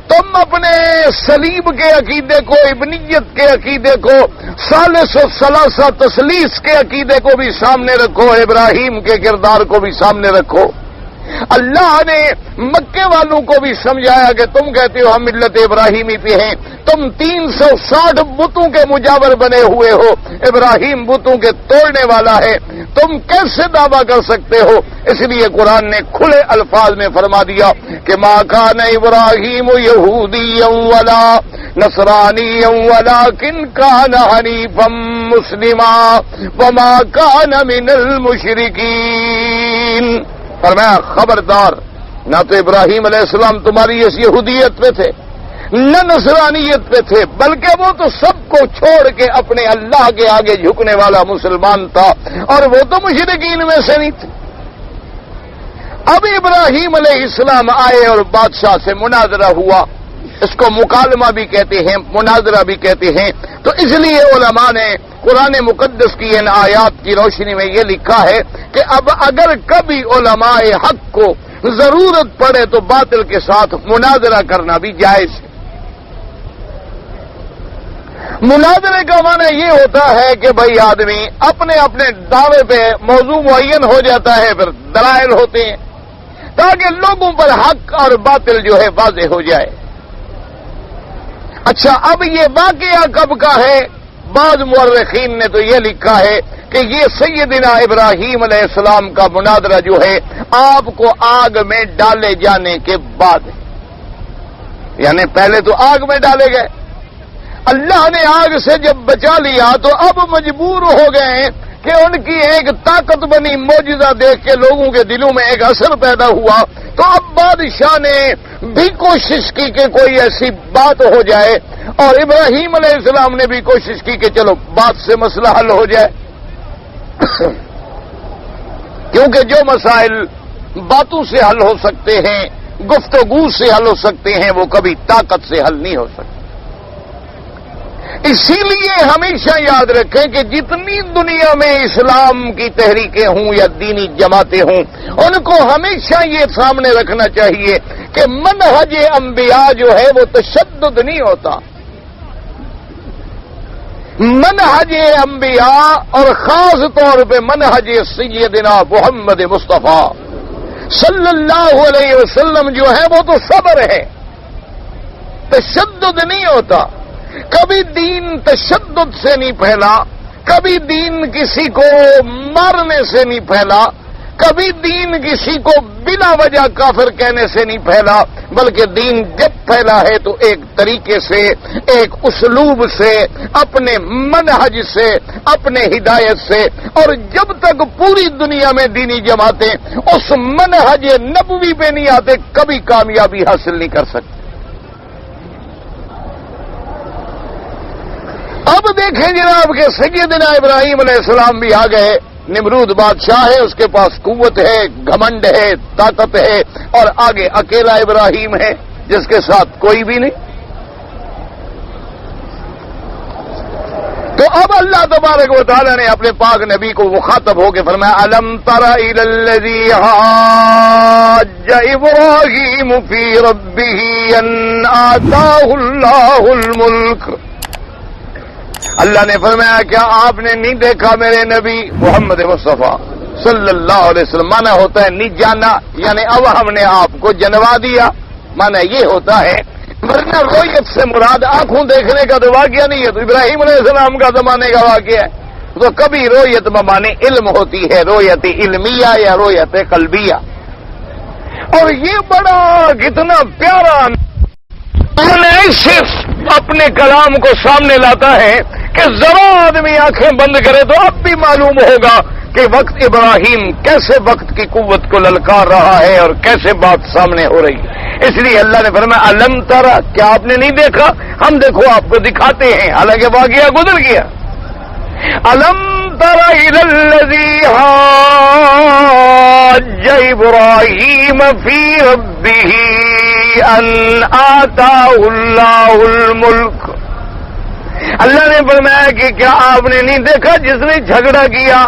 تم اپنے صلیب کے عقیدے کو، ابنیت کے عقیدے کو، ثالث و ثلاثہ تثلیث کے عقیدے کو بھی سامنے رکھو، ابراہیم کے کردار کو بھی سامنے رکھو۔ اللہ نے مکے والوں کو بھی سمجھایا کہ تم کہتے ہو ہم ملت ابراہیمی پہ ہیں، تم 360 بتوں کے مجاور بنے ہوئے ہو، ابراہیم بتوں کے توڑنے والا ہے، تم کیسے دعویٰ کر سکتے ہو؟ اس لیے قرآن نے کھلے الفاظ میں فرما دیا کہ ما کان ابراہیم یہودیا ولا نصرانیا ولکن کان حنیفا مسلما وما کان من المشرکین۔ فرمایا خبردار، نہ تو ابراہیم علیہ السلام تمہاری اس یہودیت پہ تھے، نہ نصرانیت پہ تھے، بلکہ وہ تو سب کو چھوڑ کے اپنے اللہ کے آگے جھکنے والا مسلمان تھا، اور وہ تو مشرکین میں سے نہیں تھے۔ اب ابراہیم علیہ السلام آئے اور بادشاہ سے مناظرہ ہوا، اس کو مکالمہ بھی کہتے ہیں، مناظرہ بھی کہتے ہیں۔ تو اس لیے علماء نے قرآن مقدس کی ان آیات کی روشنی میں یہ لکھا ہے کہ اب اگر کبھی علماء حق کو ضرورت پڑے تو باطل کے ساتھ مناظرہ کرنا بھی جائز ہے۔ مناظرے کا معنی یہ ہوتا ہے کہ بھئی آدمی اپنے اپنے دعوے پہ موضوع معین ہو جاتا ہے، پھر دلائل ہوتے ہیں تاکہ لوگوں پر حق اور باطل جو ہے واضح ہو جائے۔ اچھا، اب یہ واقعہ کب کا ہے؟ بعض مورخین نے تو یہ لکھا ہے کہ یہ سیدنا ابراہیم علیہ السلام کا مناظرہ جو ہے آپ کو آگ میں ڈالے جانے کے بعد، یعنی پہلے تو آگ میں ڈالے گئے، اللہ نے آگ سے جب بچا لیا تو اب مجبور ہو گئے کہ ان کی ایک طاقت بنی معجزہ دیکھ کے لوگوں کے دلوں میں ایک اثر پیدا ہوا، تو اب بادشاہ نے بھی کوشش کی کہ کوئی ایسی بات ہو جائے، اور ابراہیم علیہ السلام نے بھی کوشش کی کہ چلو بات سے مسئلہ حل ہو جائے، کیونکہ جو مسائل باتوں سے حل ہو سکتے ہیں، گفتگو سے حل ہو سکتے ہیں، وہ کبھی طاقت سے حل نہیں ہو سکتے۔ اسی لیے ہمیشہ یاد رکھیں کہ جتنی دنیا میں اسلام کی تحریکیں ہوں یا دینی جماعتیں ہوں، ان کو ہمیشہ یہ سامنے رکھنا چاہیے کہ منہج انبیاء جو ہے وہ تشدد نہیں ہوتا۔ منہج انبیاء اور خاص طور پہ منہج سیدنا محمد مصطفیٰ صلی اللہ علیہ وسلم جو ہے وہ تو صبر ہے، تشدد نہیں ہوتا. کبھی دین تشدد سے نہیں پھیلا، کبھی دین کسی کو مارنے سے نہیں پھیلا، کبھی دین کسی کو بلا وجہ کافر کہنے سے نہیں پھیلا، بلکہ دین جب پھیلا ہے تو ایک طریقے سے، ایک اسلوب سے، اپنے منہج سے، اپنے ہدایت سے. اور جب تک پوری دنیا میں دینی جماعتیں اس منہج نبوی پہ نہیں آتے، کبھی کامیابی حاصل نہیں کر سکتے. اب دیکھیں جناب کہ سیدنا ابراہیم علیہ السلام بھی آ گئے. نمرود بادشاہ ہے، اس کے پاس قوت ہے، گھمنڈ ہے، طاقت ہے، اور آگے اکیلا ابراہیم ہے جس کے ساتھ کوئی بھی نہیں. تو اب اللہ تبارک و تعالی نے اپنے پاک نبی کو مخاطب ہو کے فرمایا الم تر الی الذی حاج ابراہیم فی ربہ ان آتاہ اللہ الملک. اللہ نے فرمایا کیا آپ نے نہیں دیکھا میرے نبی محمد مصطفیٰ صلی اللہ علیہ وسلم؟ مانا ہوتا ہے نہیں جانا، یعنی اب ہم نے آپ کو جنوا دیا، مانا یہ ہوتا ہے. ورنہ رویت سے مراد آنکھوں دیکھنے کا تو واقعہ نہیں ہے، تو ابراہیم علیہ السلام کا زمانے کا واقعہ ہے. تو کبھی رویت بمانے علم ہوتی ہے، رویت علمیہ یا رویت قلبیہ. اور یہ بڑا کتنا پیارا ایسے اپنے کلام کو سامنے لاتا ہے کہ ذرا آدمی آنکھیں بند کرے تو اب بھی معلوم ہوگا کہ وقت ابراہیم کیسے وقت کی قوت کو للکار رہا ہے اور کیسے بات سامنے ہو رہی ہے. اس لیے اللہ نے فرمایا الم ترى، کیا آپ نے نہیں دیکھا؟ ہم دیکھو آپ کو دکھاتے ہیں، حالانکہ واقعہ گزر گیا. الم تر الى الذی حاج ابراہیم فی ربہ ان آتاہ اللہ الملک. اللہ نے فرمایا کہ کیا آپ نے نہیں دیکھا جس نے جھگڑا کیا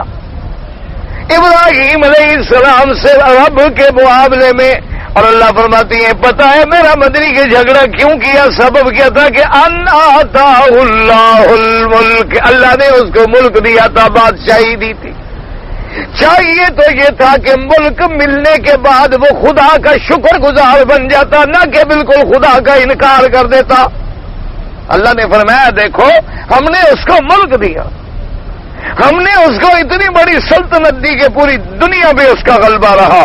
ابراہیم علیہ السلام سے رب کے معاملے میں؟ اور اللہ فرماتی ہیں پتہ ہے میرا مدنی کے جھگڑا کیوں کیا؟ سبب کیا تھا کہ ان آتاہ اللہ الملک، اللہ نے اس کو ملک دیا تھا، بادشاہی دی تھی. چاہیے تو یہ تھا کہ ملک ملنے کے بعد وہ خدا کا شکر گزار بن جاتا، نہ کہ بالکل خدا کا انکار کر دیتا. اللہ نے فرمایا دیکھو ہم نے اس کو ملک دیا، ہم نے اس کو اتنی بڑی سلطنت دی کہ پوری دنیا میں اس کا غلبہ رہا،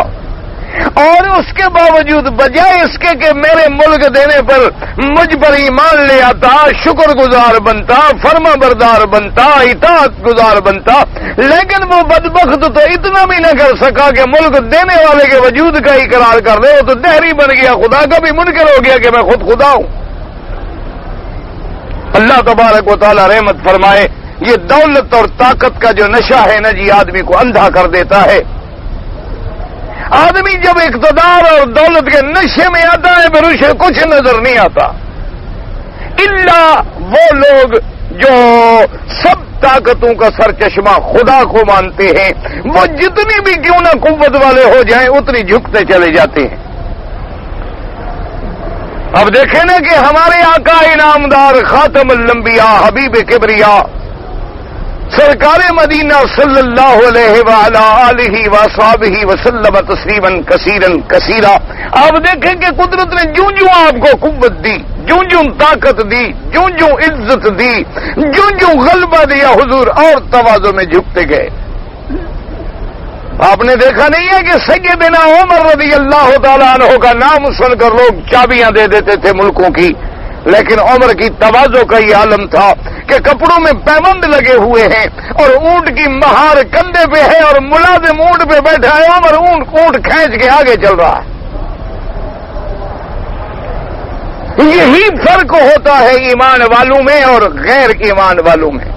اور اس کے باوجود بجائے اس کے کہ میرے ملک دینے پر مجھ پر ایمان لے آتا، شکر گزار بنتا، فرما بردار بنتا، اطاعت گزار بنتا، لیکن وہ بدبخت تو اتنا بھی نہ کر سکا کہ ملک دینے والے کے وجود کا اقرار کر دے. وہ تو دہری بن گیا، خدا کا بھی منکر ہو گیا کہ میں خود خدا ہوں. اللہ تبارک و تعالی رحمت فرمائے. یہ دولت اور طاقت کا جو نشہ ہے نا جی، آدمی کو اندھا کر دیتا ہے. آدمی جب اقتدار اور دولت کے نشے میں آتا ہے پھر اسے کچھ نظر نہیں آتا، الا وہ لوگ جو سب طاقتوں کا سرچشمہ خدا کو مانتے ہیں، وہ جتنی بھی کیوں نہ قوت والے ہو جائیں اتنی جھکتے چلے جاتے ہیں. اب دیکھیں نا کہ ہمارے آقا انعامدار خاتم الانبیاء حبیب کبریا سرکار مدینہ صلی اللہ علیہ وعلی آلہ وصحبہ وسلم تسلیما کثیرا کثیرا، آپ دیکھیں کہ قدرت نے جوں جوں آپ کو قوت دی، جوں جوں طاقت دی، جوں جوں عزت دی، جوں جوں غلبہ دیا، حضور اور تواضع میں جھکتے گئے. آپ نے دیکھا نہیں ہے کہ سیدنا عمر رضی اللہ تعالیٰ عنہ کا نام سن کر لوگ چابیاں دے دیتے تھے ملکوں کی، لیکن عمر کی تواضع کا یہ عالم تھا کہ کپڑوں میں پیبند لگے ہوئے ہیں اور اونٹ کی مہار کندھے پہ ہے اور ملازم اونٹ پہ بیٹھا ہے، عمر اونٹ کھینچ کے آگے چل رہا ہے. یہی فرق ہوتا ہے ایمان والوں میں اور غیر ایمان والوں میں.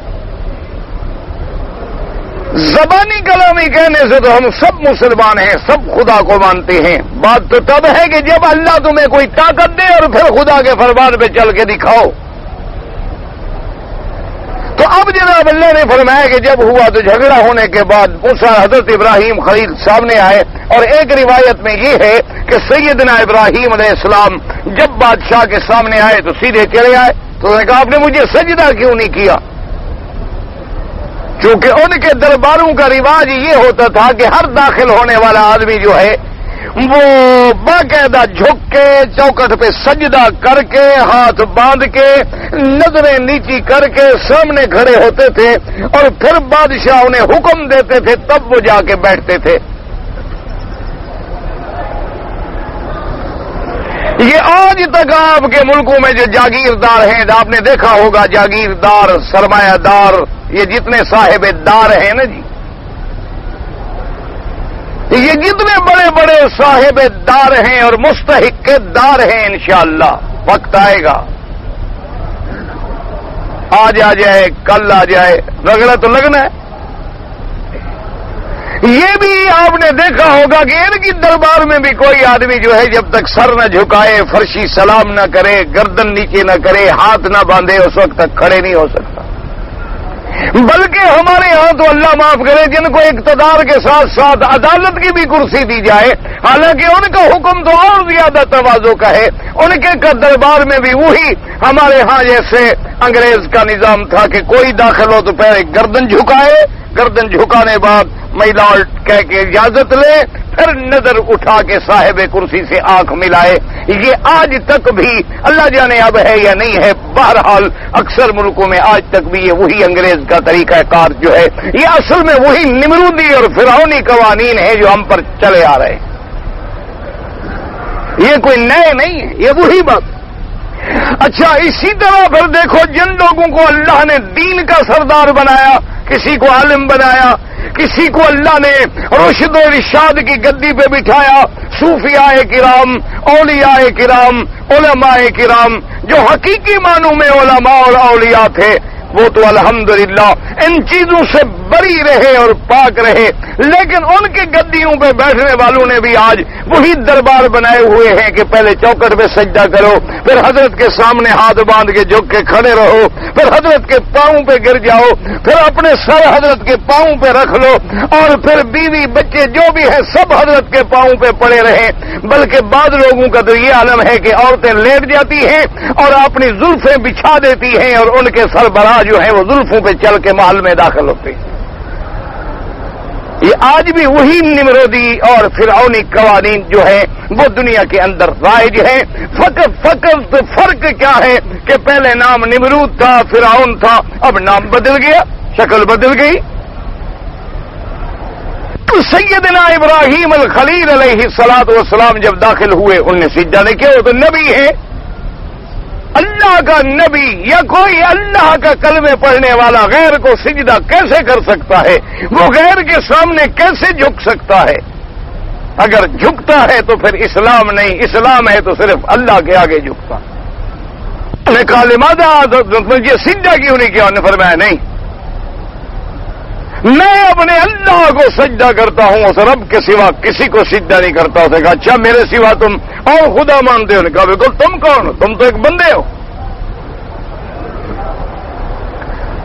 زبانی کلامی کہنے سے تو ہم سب مسلمان ہیں، سب خدا کو مانتے ہیں. بات تو تب ہے کہ جب اللہ تمہیں کوئی طاقت دے اور پھر خدا کے فرمان پہ چل کے دکھاؤ. تو اب جناب اللہ نے فرمایا کہ جب ہوا تو جھگڑا ہونے کے بعد حضرت ابراہیم خلیل سامنے آئے، اور ایک روایت میں یہ ہے کہ سیدنا ابراہیم علیہ السلام جب بادشاہ کے سامنے آئے تو سیدھے چلے آئے. تو انہوں نے کہا آپ نے مجھے سجدہ کیوں نہیں کیا؟ چونکہ ان کے درباروں کا رواج یہ ہوتا تھا کہ ہر داخل ہونے والا آدمی جو ہے وہ باقاعدہ جھک کے چوکٹ پہ سجدہ کر کے ہاتھ باندھ کے نظریں نیچی کر کے سامنے کھڑے ہوتے تھے اور پھر بادشاہ انہیں حکم دیتے تھے تب وہ جا کے بیٹھتے تھے. یہ آج تک آپ کے ملکوں میں جو جاگیردار ہیں، آپ نے دیکھا ہوگا جاگیردار، سرمایہ دار، یہ جتنے صاحب دار ہیں نا جی، یہ جتنے بڑے بڑے صاحب دار ہیں اور مستحق دار ہیں، انشاءاللہ وقت آئے گا، آج آ جائے کل آ جائے، رگڑا تو لگنا ہے. یہ بھی آپ نے دیکھا ہوگا کہ ان کی دربار میں بھی کوئی آدمی جو ہے جب تک سر نہ جھکائے، فرشی سلام نہ کرے، گردن نیچے نہ کرے، ہاتھ نہ باندھے، اس وقت تک کھڑے نہیں ہو سکتا. بلکہ ہمارے ہاں تو اللہ معاف کرے جن کو اقتدار کے ساتھ ساتھ عدالت کی بھی کرسی دی جائے، حالانکہ ان کا حکم تو اور زیادہ تواضع کا ہے، ان کے دربار میں بھی وہی ہمارے ہاں جیسے انگریز کا نظام تھا کہ کوئی داخل ہو تو پہلے گردن جھکائے، گردن جھکانے بعد مائی لارڈ کہہ کے اجازت لے، پھر نظر اٹھا کے صاحب کرسی سے آنکھ ملائے. یہ آج تک بھی اللہ جانے اب ہے یا نہیں ہے، بہرحال اکثر ملکوں میں آج تک بھی یہ وہی انگریز کا طریقہ کار جو ہے، یہ اصل میں وہی نمرودی اور فرعونی قوانین ہیں جو ہم پر چلے آ رہے ہیں. یہ کوئی نئے نہیں ہے، یہ وہی بات. اچھا، اسی طرح پھر دیکھو جن لوگوں کو اللہ نے دین کا سردار بنایا، کسی کو عالم بنایا، کسی کو اللہ نے رشد و ارشاد کی گدی پہ بٹھایا، صوفیاء کرام، اولیاء کرام، علماء کرام، جو حقیقی معنوں میں علماء اور اولیاء تھے، وہ تو الحمدللہ ان چیزوں سے بری رہے اور پاک رہے. لیکن ان کے گدیوں پہ بیٹھنے والوں نے بھی آج وہی دربار بنائے ہوئے ہیں کہ پہلے چوکٹ پہ سجدہ کرو، پھر حضرت کے سامنے ہاتھ باندھ کے جھک کے کھڑے رہو، پھر حضرت کے پاؤں پہ گر جاؤ، پھر اپنے سر حضرت کے پاؤں پہ رکھ لو، اور پھر بیوی بچے جو بھی ہے سب حضرت کے پاؤں پہ پڑے رہیں. بلکہ بعض لوگوں کا تو یہ عالم ہے کہ عورتیں لیٹ جاتی ہیں اور اپنی زلفیں بچھا دیتی ہیں اور ان کے سربراہ جو ہیں وہ زلفوں پہ چل کے محل میں داخل ہوتے ہیں. یہ آج بھی وہی نمرودی اور فرعونی قوانین جو ہیں وہ دنیا کے اندر رائج ہیں. فرق کیا ہے کہ پہلے نام نمرود تھا، فرعون تھا، اب نام بدل گیا، شکل بدل گئی. سیدنا ابراہیم الخلیل علیہ الصلوۃ والسلام جب داخل ہوئے انہوں نے سجدہ نہیں کیا. وہ تو نبی ہے، اللہ کا نبی یا کوئی اللہ کا کلمے پڑھنے والا غیر کو سجدہ کیسے کر سکتا ہے؟ وہ غیر کے سامنے کیسے جھک سکتا ہے؟ اگر جھکتا ہے تو پھر اسلام نہیں، اسلام ہے تو صرف اللہ کے آگے جھکتا. انہوں نے کہا لماذا مجھے سجدہ کیوں نہیں کیا؟ انہوں نے فرمایا نہیں، میں اپنے اللہ کو سجدہ کرتا ہوں، اس رب کے سوا کسی کو سجدہ نہیں کرتا. اسے کہا اچھا میرے سوا تم اور خدا مانتے ہو؟ نے کہا بالکل. تم کون ہو؟ تم تو ایک بندے ہو.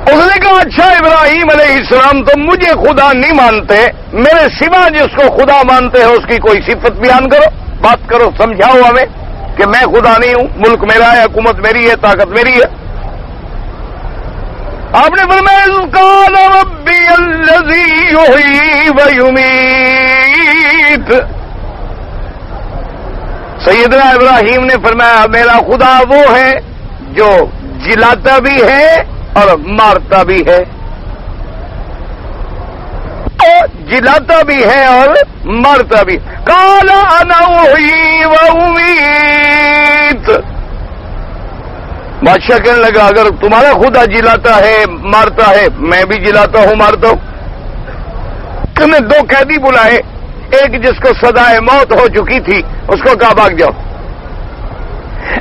اس نے کہا اچھا ابراہیم علیہ السلام تم مجھے خدا نہیں مانتے، میرے سوا جس کو خدا مانتے ہو اس کی کوئی صفت بیان کرو، بات کرو، سمجھاؤ ہمیں کہ میں خدا نہیں ہوں، ملک میرا ہے، حکومت میری ہے، طاقت میری ہے. آپ نے فرمایا قال ربی الذی یحیی و یمیت. سیدنا ابراہیم نے فرمایا میرا خدا وہ ہے جو جلاتا بھی ہے اور مارتا بھی ہے، جلاتا بھی ہے اور مارتا بھی. قال انا احیی و امیت. بادشاہ کہنے لگا اگر تمہارا خدا جلاتا ہے مارتا ہے، میں بھی جلاتا ہوں مارتا ہوں. تم نے دو قیدی بلائے، ایک جس کو سزائے موت ہو چکی تھی اس کو کہا بھاگ جاؤ،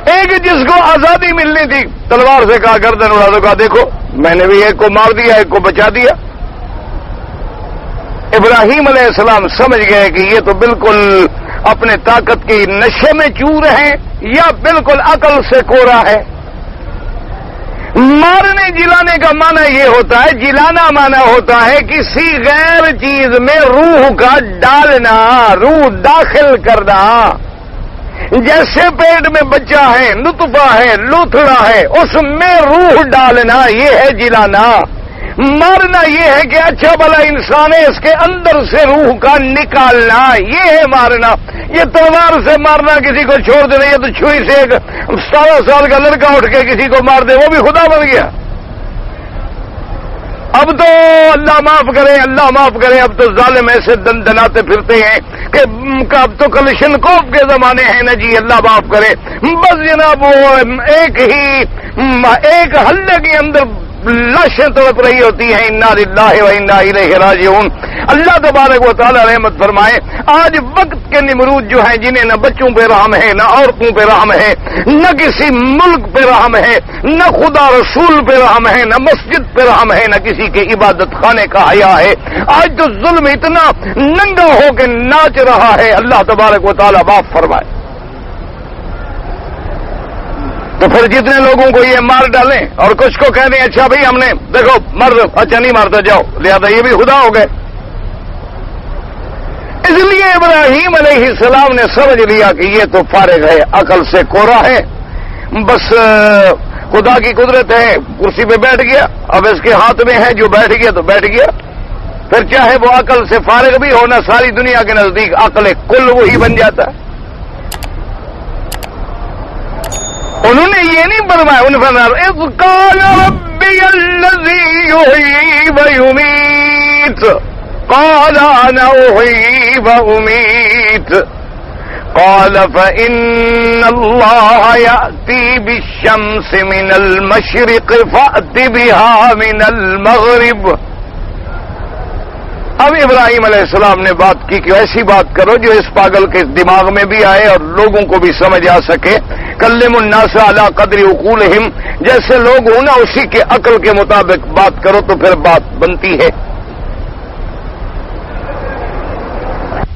ایک جس کو آزادی ملنی تھی تلوار سے کہا گردن اڑا دو. کہا دیکھو میں نے بھی ایک کو مار دیا ایک کو بچا دیا. ابراہیم علیہ السلام سمجھ گئے کہ یہ تو بالکل اپنے طاقت کی نشے میں چور ہیں یا بالکل عقل سے کورا ہے. مارنے جلانے کا معنی یہ ہوتا ہے، جلانا معنی ہوتا ہے کسی غیر چیز میں روح کا ڈالنا، روح داخل کرنا. جیسے پیٹ میں بچہ ہے، نطفہ ہے، لوتھڑا ہے، اس میں روح ڈالنا، یہ ہے جلانا. مارنا یہ ہے کہ اچھا بھلا انسان ہے، اس کے اندر سے روح کا نکالنا، یہ ہے مارنا۔ یہ تلوار سے مارنا کسی کو چھوڑ دینا، یہ تو چھری سے ایک 17 سال کا لڑکا اٹھ کے کسی کو مار دے وہ بھی خدا بن گیا۔ اب تو اللہ معاف کرے، اللہ معاف کرے، اب تو ظالم ایسے دن دناتے پھرتے ہیں کہ اب تو کلشنکوف کے زمانے ہیں نا جی، اللہ معاف کرے۔ بس جناب وہ ایک حلے کے اندر لاشیں تڑپ رہی ہوتی ہیں، انا للہ و انا الیہ راجعون۔ اللہ تبارک و تعالی رحمت فرمائے۔ آج وقت کے نمرود جو ہیں، جنہیں نہ بچوں پہ رحم ہے، نہ عورتوں پہ رحم ہے، نہ کسی ملک پہ رحم ہے، نہ خدا رسول پہ رحم ہے، نہ مسجد پہ رحم ہے، نہ کسی کے عبادت خانے کا حیا ہے۔ آج تو ظلم اتنا ننگا ہو کے ناچ رہا ہے، اللہ تبارک و تعالی معاف فرمائے۔ تو پھر جتنے لوگوں کو یہ مار ڈالیں اور کچھ کو کہہ دیں اچھا بھائی ہم نے دیکھو مر، اچھا نہیں مارتا جاؤ، لہذا یہ بھی خدا ہو گئے۔ اس لیے ابراہیم علیہ السلام نے سمجھ لیا کہ یہ تو فارغ ہے، عقل سے کورا ہے، بس خدا کی قدرت ہے، کرسی پہ بیٹھ گیا، اب اس کے ہاتھ میں ہے، جو بیٹھ گیا تو بیٹھ گیا۔ پھر چاہے وہ عقل سے فارغ بھی ہونا، ساری دنیا کے نزدیک عقل کل وہی بن جاتا ہے۔ انہوں نے یہ نہیں فرمایا، انہوں نے فرمایا اذ قال ربی الذی یحیی و یمیت قال انا احیی و امیت قال فإن اللہ یأتی بالشمس من المشرق فأت بها من المغرب۔ اب ابراہیم علیہ السلام نے بات کی کہ ایسی بات کرو جو اس پاگل کے دماغ میں بھی آئے اور لوگوں کو بھی سمجھ آ سکے۔ کلم الناس علی قدر عقولہم، جیسے لوگ ہوں نا اسی کے عقل کے مطابق بات کرو تو پھر بات بنتی ہے۔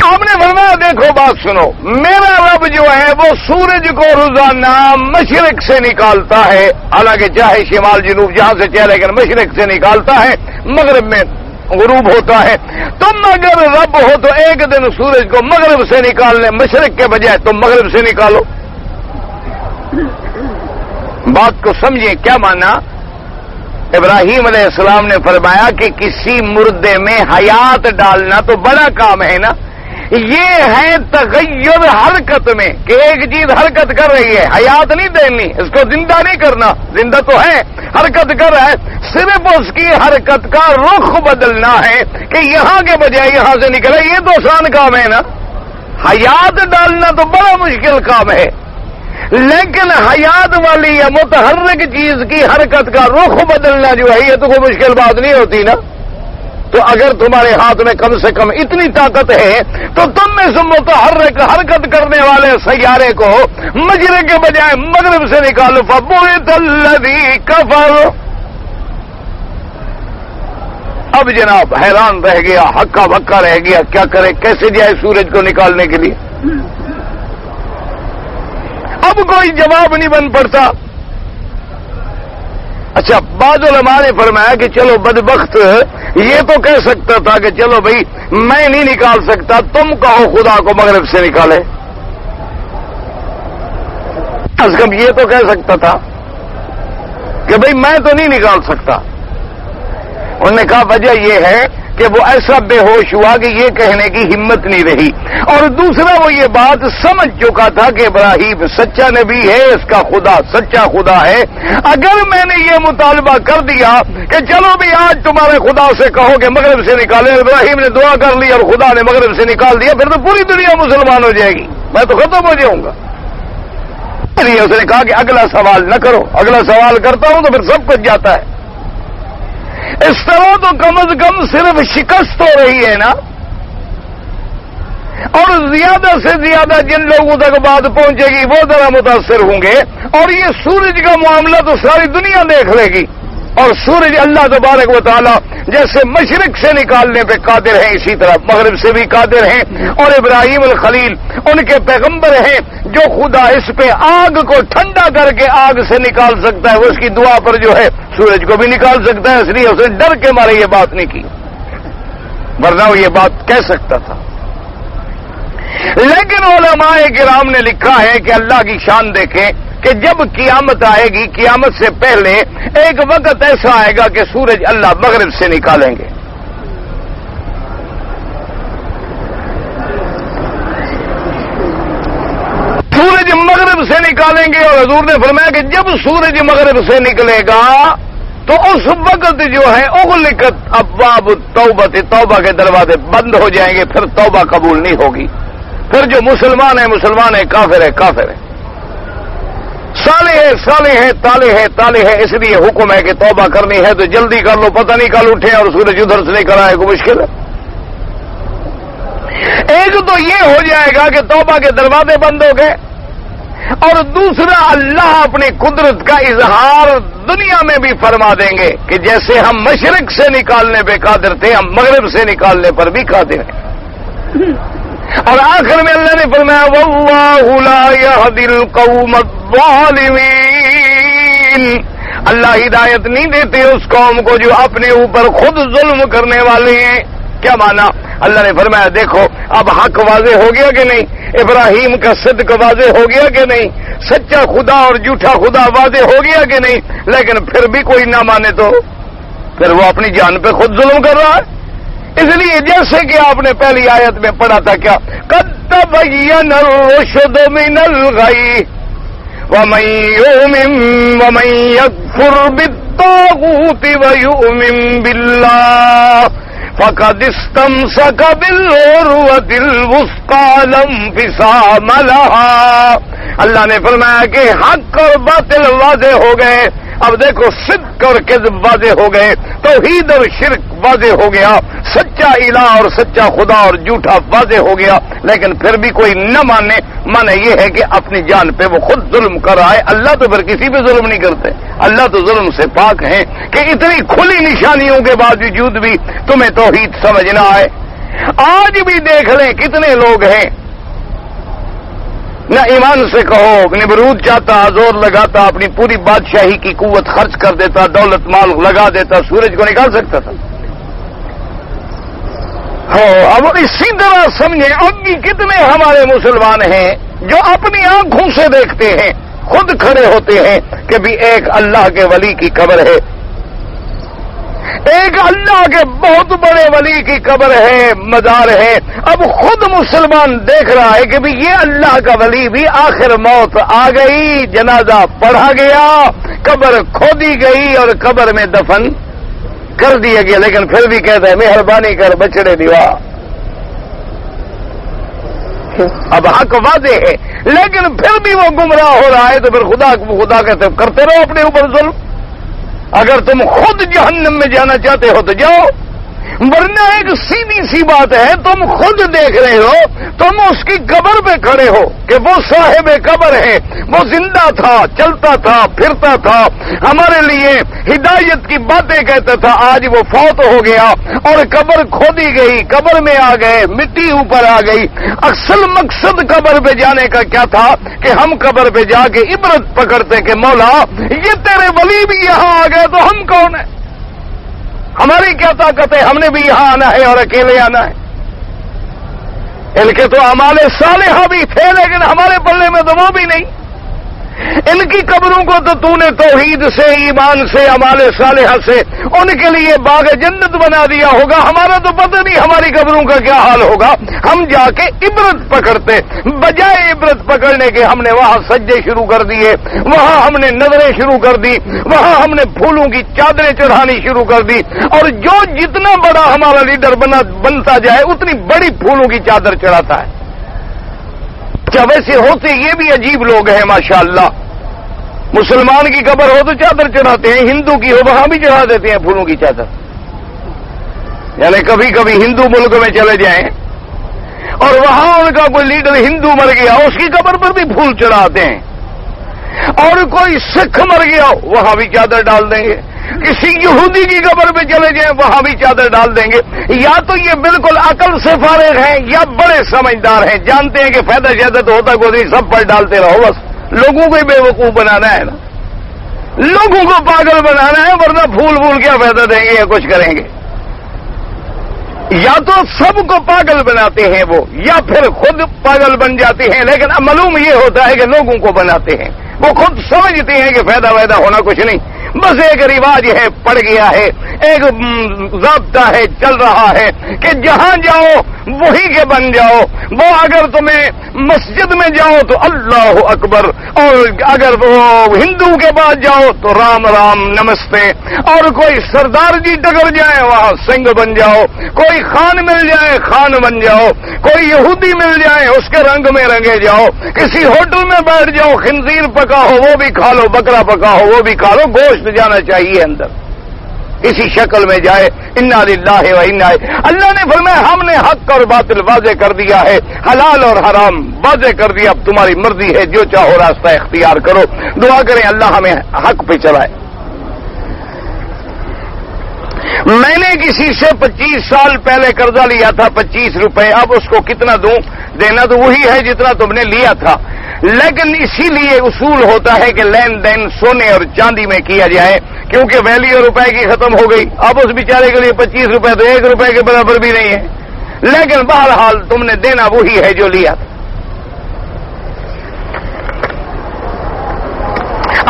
آپ نے فرمایا دیکھو بات سنو، میرا رب جو ہے وہ سورج کو روزانہ مشرق سے نکالتا ہے، حالانکہ چاہے شمال جنوب جہاں سے چاہے، لیکن مشرق سے نکالتا ہے، مغرب میں غروب ہوتا ہے۔ تم اگر رب ہو تو ایک دن سورج کو مغرب سے نکالنے، مشرق کے بجائے تم مغرب سے نکالو۔ بات کو سمجھیں کیا مانا؟ ابراہیم علیہ السلام نے فرمایا کہ کسی مردے میں حیات ڈالنا تو بڑا کام ہے نا، یہ ہے تغیر حرکت میں کہ ایک چیز حرکت کر رہی ہے، حیات نہیں دینی، اس کو زندہ نہیں کرنا، زندہ تو ہے، حرکت کر رہا ہے، صرف اس کی حرکت کا رخ بدلنا ہے کہ یہاں کے بجائے یہاں سے نکلے، یہ تو آسان کام ہے نا۔ حیات ڈالنا تو بڑا مشکل کام ہے، لیکن حیات والی یا متحرک چیز کی حرکت کا رخ بدلنا جو ہے یہ تو کوئی مشکل بات نہیں ہوتی نا۔ تو اگر تمہارے ہاتھ میں کم سے کم اتنی طاقت ہے تو تم میں سے متحرک حرکت کرنے والے سیارے کو مشرق کے بجائے مغرب سے نکالو۔ فبہت الذی کفر۔ اب جناب حیران رہ گیا، ہکا بکا رہ گیا، کیا کرے، کیسے جائے سورج کو نکالنے کے لیے؟ اب کوئی جواب نہیں بن پڑتا۔ اچھا بعض علماء نے فرمایا کہ چلو بدبخت یہ تو کہہ سکتا تھا کہ چلو بھائی میں نہیں نکال سکتا، تم کہو خدا کو مغرب سے نکالے۔ از کم یہ تو کہہ سکتا تھا کہ بھائی میں تو نہیں نکال سکتا۔ انہوں نے کہا وجہ یہ ہے کہ وہ ایسا بے ہوش ہوا کہ یہ کہنے کی ہمت نہیں رہی، اور دوسرا وہ یہ بات سمجھ چکا تھا کہ ابراہیم سچا نبی ہے، اس کا خدا سچا خدا ہے۔ اگر میں نے یہ مطالبہ کر دیا کہ چلو بھی آج تمہارے خدا سے کہو کہ مغرب سے نکالے، ابراہیم نے دعا کر لی اور خدا نے مغرب سے نکال دیا، پھر تو پوری دنیا مسلمان ہو جائے گی، میں تو ختم ہو جاؤں گا۔ اس لیے اس نے کہا کہ اگلا سوال نہ کرو، اگلا سوال کرتا ہوں تو پھر سب کچھ جاتا ہے۔ اس طرح تو کم از کم صرف شکست ہو رہی ہے نا، اور زیادہ سے زیادہ جن لوگوں تک بات پہنچے گی وہ ذرا متاثر ہوں گے، اور یہ سورج کا معاملہ تو ساری دنیا دیکھ لے گی۔ اور سورج اللہ تبارک و تعالی جیسے مشرق سے نکالنے پہ قادر ہیں، اسی طرح مغرب سے بھی قادر ہیں، اور ابراہیم الخلیل ان کے پیغمبر ہیں جو خدا اس پہ آگ کو ٹھنڈا کر کے آگ سے نکال سکتا ہے، وہ اس کی دعا پر جو ہے سورج کو بھی نکال سکتا ہے، اس لیے اس نے ڈر کے مارے یہ بات نہیں کی، ورنہ وہ یہ بات کہہ سکتا تھا۔ لیکن علماء کرام نے لکھا ہے کہ اللہ کی شان دیکھیں کہ جب قیامت آئے گی، قیامت سے پہلے ایک وقت ایسا آئے گا کہ سورج اللہ مغرب سے نکالیں گے. سورج مغرب سے نکالیں گے، اور حضور نے فرمایا کہ جب سورج مغرب سے نکلے گا تو اس وقت جو ہے اغلقت ابواب التوبہ، توبہ کے دروازے بند ہو جائیں گے، پھر توبہ قبول نہیں ہوگی. پھر جو مسلمان ہے مسلمان ہے، کافر ہے کافر ہے، صالح ہے صالح ہے، طالح ہے طالح ہے. اس لیے حکم ہے کہ توبہ کرنی ہے تو جلدی کر لو، پتہ نہیں کل اٹھے اور سورج ادھر سے نکل آئے کو مشکل ہے. ایک تو یہ ہو جائے گا کہ توبہ کے دروازے بند ہو گئے، اور دوسرا اللہ اپنی قدرت کا اظہار دنیا میں بھی فرما دیں گے کہ جیسے ہم مشرق سے نکالنے پہ قادر تھے، ہم مغرب سے نکالنے پر بھی قادر ہیں. اور آخر میں اللہ نے فرمایا واللہ لا یہدی القوم الظالمین، اللہ ہدایت نہیں دیتے اس قوم کو جو اپنے اوپر خود ظلم کرنے والے ہیں. کیا مانا؟ اللہ نے فرمایا دیکھو اب حق واضح ہو گیا کہ نہیں، ابراہیم کا صدق واضح ہو گیا کہ نہیں، سچا خدا اور جھوٹا خدا واضح ہو گیا کہ نہیں، لیکن پھر بھی کوئی نہ مانے تو پھر وہ اپنی جان پہ خود ظلم کر رہا ہے. اس لیے جیسے کہ آپ نے پہلی آیت میں پڑھا تھا کیا قد تبین الرشد من الغی ومن یکفر بالطاغوت ویؤمن باللہ فقد استمسک بالعروۃ الوثقی لا انفصام لہا. اللہ نے فرمایا کہ حق اور باطل واضح ہو گئے. اب دیکھو صدق اور کذب واضح ہو گئے، توحید اور شرک واضح ہو گیا، سچا الہ اور سچا خدا اور جھوٹا واضح ہو گیا، لیکن پھر بھی کوئی نہ مانے. مانے یہ ہے کہ اپنی جان پہ وہ خود ظلم کر رہا ہے. اللہ تو پھر کسی پہ ظلم نہیں کرتے، اللہ تو ظلم سے پاک ہیں کہ اتنی کھلی نشانیوں کے باوجود بھی تمہیں توحید سمجھنا ہے. آج بھی دیکھ لیں کتنے لوگ ہیں نہ ایمان سے کہو، نمرود چاہتا زور لگاتا، اپنی پوری بادشاہی کی قوت خرچ کر دیتا، دولت مال لگا دیتا، سورج کو نکال سکتا تھا. اب اسی طرح سمجھیں اب بھی کتنے ہمارے مسلمان ہیں جو اپنی آنکھوں سے دیکھتے ہیں، خود کھڑے ہوتے ہیں کہ بھی ایک اللہ کے ولی کی قبر ہے، ایک اللہ کے بہت بڑے ولی کی قبر ہے، مزار ہے. اب خود مسلمان دیکھ رہا ہے کہ بھی یہ اللہ کا ولی بھی آخر موت آ گئی، جنازہ پڑھا گیا، قبر کھودی گئی اور قبر میں دفن کر دیا گیا، لیکن پھر بھی کہتا ہے مہربانی کر بچڑے دیوا. اب حق واضح ہے لیکن پھر بھی وہ گمراہ ہو رہا ہے، تو پھر خدا کہتے کرتے رہو اپنے اوپر ظلم. اگر تم خود جہنم میں جانا چاہتے ہو تو جاؤ، ورنہ ایک سیدھی سی بات ہے، تم خود دیکھ رہے ہو، تم اس کی قبر پہ کھڑے ہو کہ وہ صاحب قبر ہے، وہ زندہ تھا، چلتا تھا، پھرتا تھا، ہمارے لیے ہدایت کی باتیں کہتا تھا. آج وہ فوت ہو گیا اور قبر کھودی گئی، قبر میں آ گئے، مٹی اوپر آ گئی. اصل مقصد قبر پہ جانے کا کیا تھا کہ ہم قبر پہ جا کے عبرت پکڑتے کہ مولا یہ تیرے ولی بھی یہاں آ گئے تو ہم کون ہیں، ہماری کیا طاقت ہے، ہم نے بھی یہاں آنا ہے اور اکیلے آنا ہے. ان کے تو اعمال صالحہ بھی تھے لیکن ہمارے پلے میں تو وہ بھی نہیں. ان کی قبروں کو تو نے توحید سے، ایمان سے، اعمال صالحہ سے ان کے لیے باغ جنت بنا دیا ہوگا. ہمارا تو پتہ نہیں ہماری قبروں کا کیا حال ہوگا. ہم جا کے عبرت پکڑتے، بجائے عبرت پکڑنے کے ہم نے وہاں سجدے شروع کر دیے، وہاں ہم نے نظریں شروع کر دی، وہاں ہم نے پھولوں کی چادریں چڑھانی شروع کر دی. اور جو جتنا بڑا ہمارا لیڈر بنتا جائے اتنی بڑی پھولوں کی چادر چڑھاتا ہے. ویسے ہوتے یہ بھی عجیب لوگ ہیں ماشاءاللہ. مسلمان کی قبر ہو تو چادر چڑھاتے ہیں، ہندو کی ہو وہاں بھی چڑھا دیتے ہیں پھولوں کی چادر. یعنی کبھی کبھی ہندو ملک میں چلے جائیں اور وہاں ان کا کوئی لیڈر ہندو مر گیا اس کی قبر پر بھی پھول چڑھاتے ہیں، اور کوئی سکھ مر گیا وہاں بھی چادر ڈال دیں گے. کسی یہودی کی قبر پہ چلے جائیں وہاں بھی چادر ڈال دیں گے. یا تو یہ بالکل عقل سے فارغ ہیں یا بڑے سمجھدار ہیں، جانتے ہیں کہ فائدہ زیادہ تو ہوتا کوئی نہیں، سب پر ڈالتے رہو، بس لوگوں کو ہی بے وقوف بنانا ہے نا، لوگوں کو پاگل بنانا ہے، ورنہ پھول کیا فائدہ دیں گے یا کچھ کریں گے. یا تو سب کو پاگل بناتے ہیں وہ، یا پھر خود پاگل بن جاتے ہیں. لیکن معلوم یہ ہوتا ہے کہ لوگوں کو بناتے ہیں. وہ خود سمجھتی ہیں کہ فائدہ ویدہ ہونا کچھ نہیں، بس ایک رواج ہے، پڑ گیا ہے، ایک ضابطہ ہے، چل رہا ہے کہ جہاں جاؤ وہی کے بن جاؤ۔ وہ اگر تمہیں مسجد میں جاؤ تو اللہ اکبر، اور اگر وہ ہندو کے پاس جاؤ تو رام رام نمستے، اور کوئی سردار جی ٹکر جائے وہاں سنگھ بن جاؤ، کوئی خان مل جائے خان بن جاؤ، کوئی یہودی مل جائے اس کے رنگ میں رنگے جاؤ، کسی ہوٹل میں بیٹھ جاؤ، خنزیر پکا ہو وہ بھی کھا لو، بکرا پکا ہو وہ بھی کھا لو، گوشت جانا چاہیے اندر، اسی شکل میں جائے۔ انا للہ و انا الیہ۔ اللہ نے فرمایا ہم نے حق اور باطل واضح کر دیا ہے، حلال اور حرام واضح کر دیا، اب تمہاری مرضی ہے، جو چاہو راستہ اختیار کرو۔ دعا کریں اللہ ہمیں حق پہ چلائے۔ میں نے کسی سے 25 سال پہلے قرضہ لیا تھا 25 روپے، اب اس کو کتنا دوں؟ دینا تو وہی ہے جتنا تم نے لیا تھا، لیکن اسی لیے اصول ہوتا ہے کہ لین دین سونے اور چاندی میں کیا جائے، کیونکہ ویلیو روپے کی ختم ہو گئی، اب اس بیچارے کے لیے 25 روپے تو 1 روپے کے برابر بھی نہیں ہے، لیکن بہرحال تم نے دینا وہی ہے جو لیا تھا۔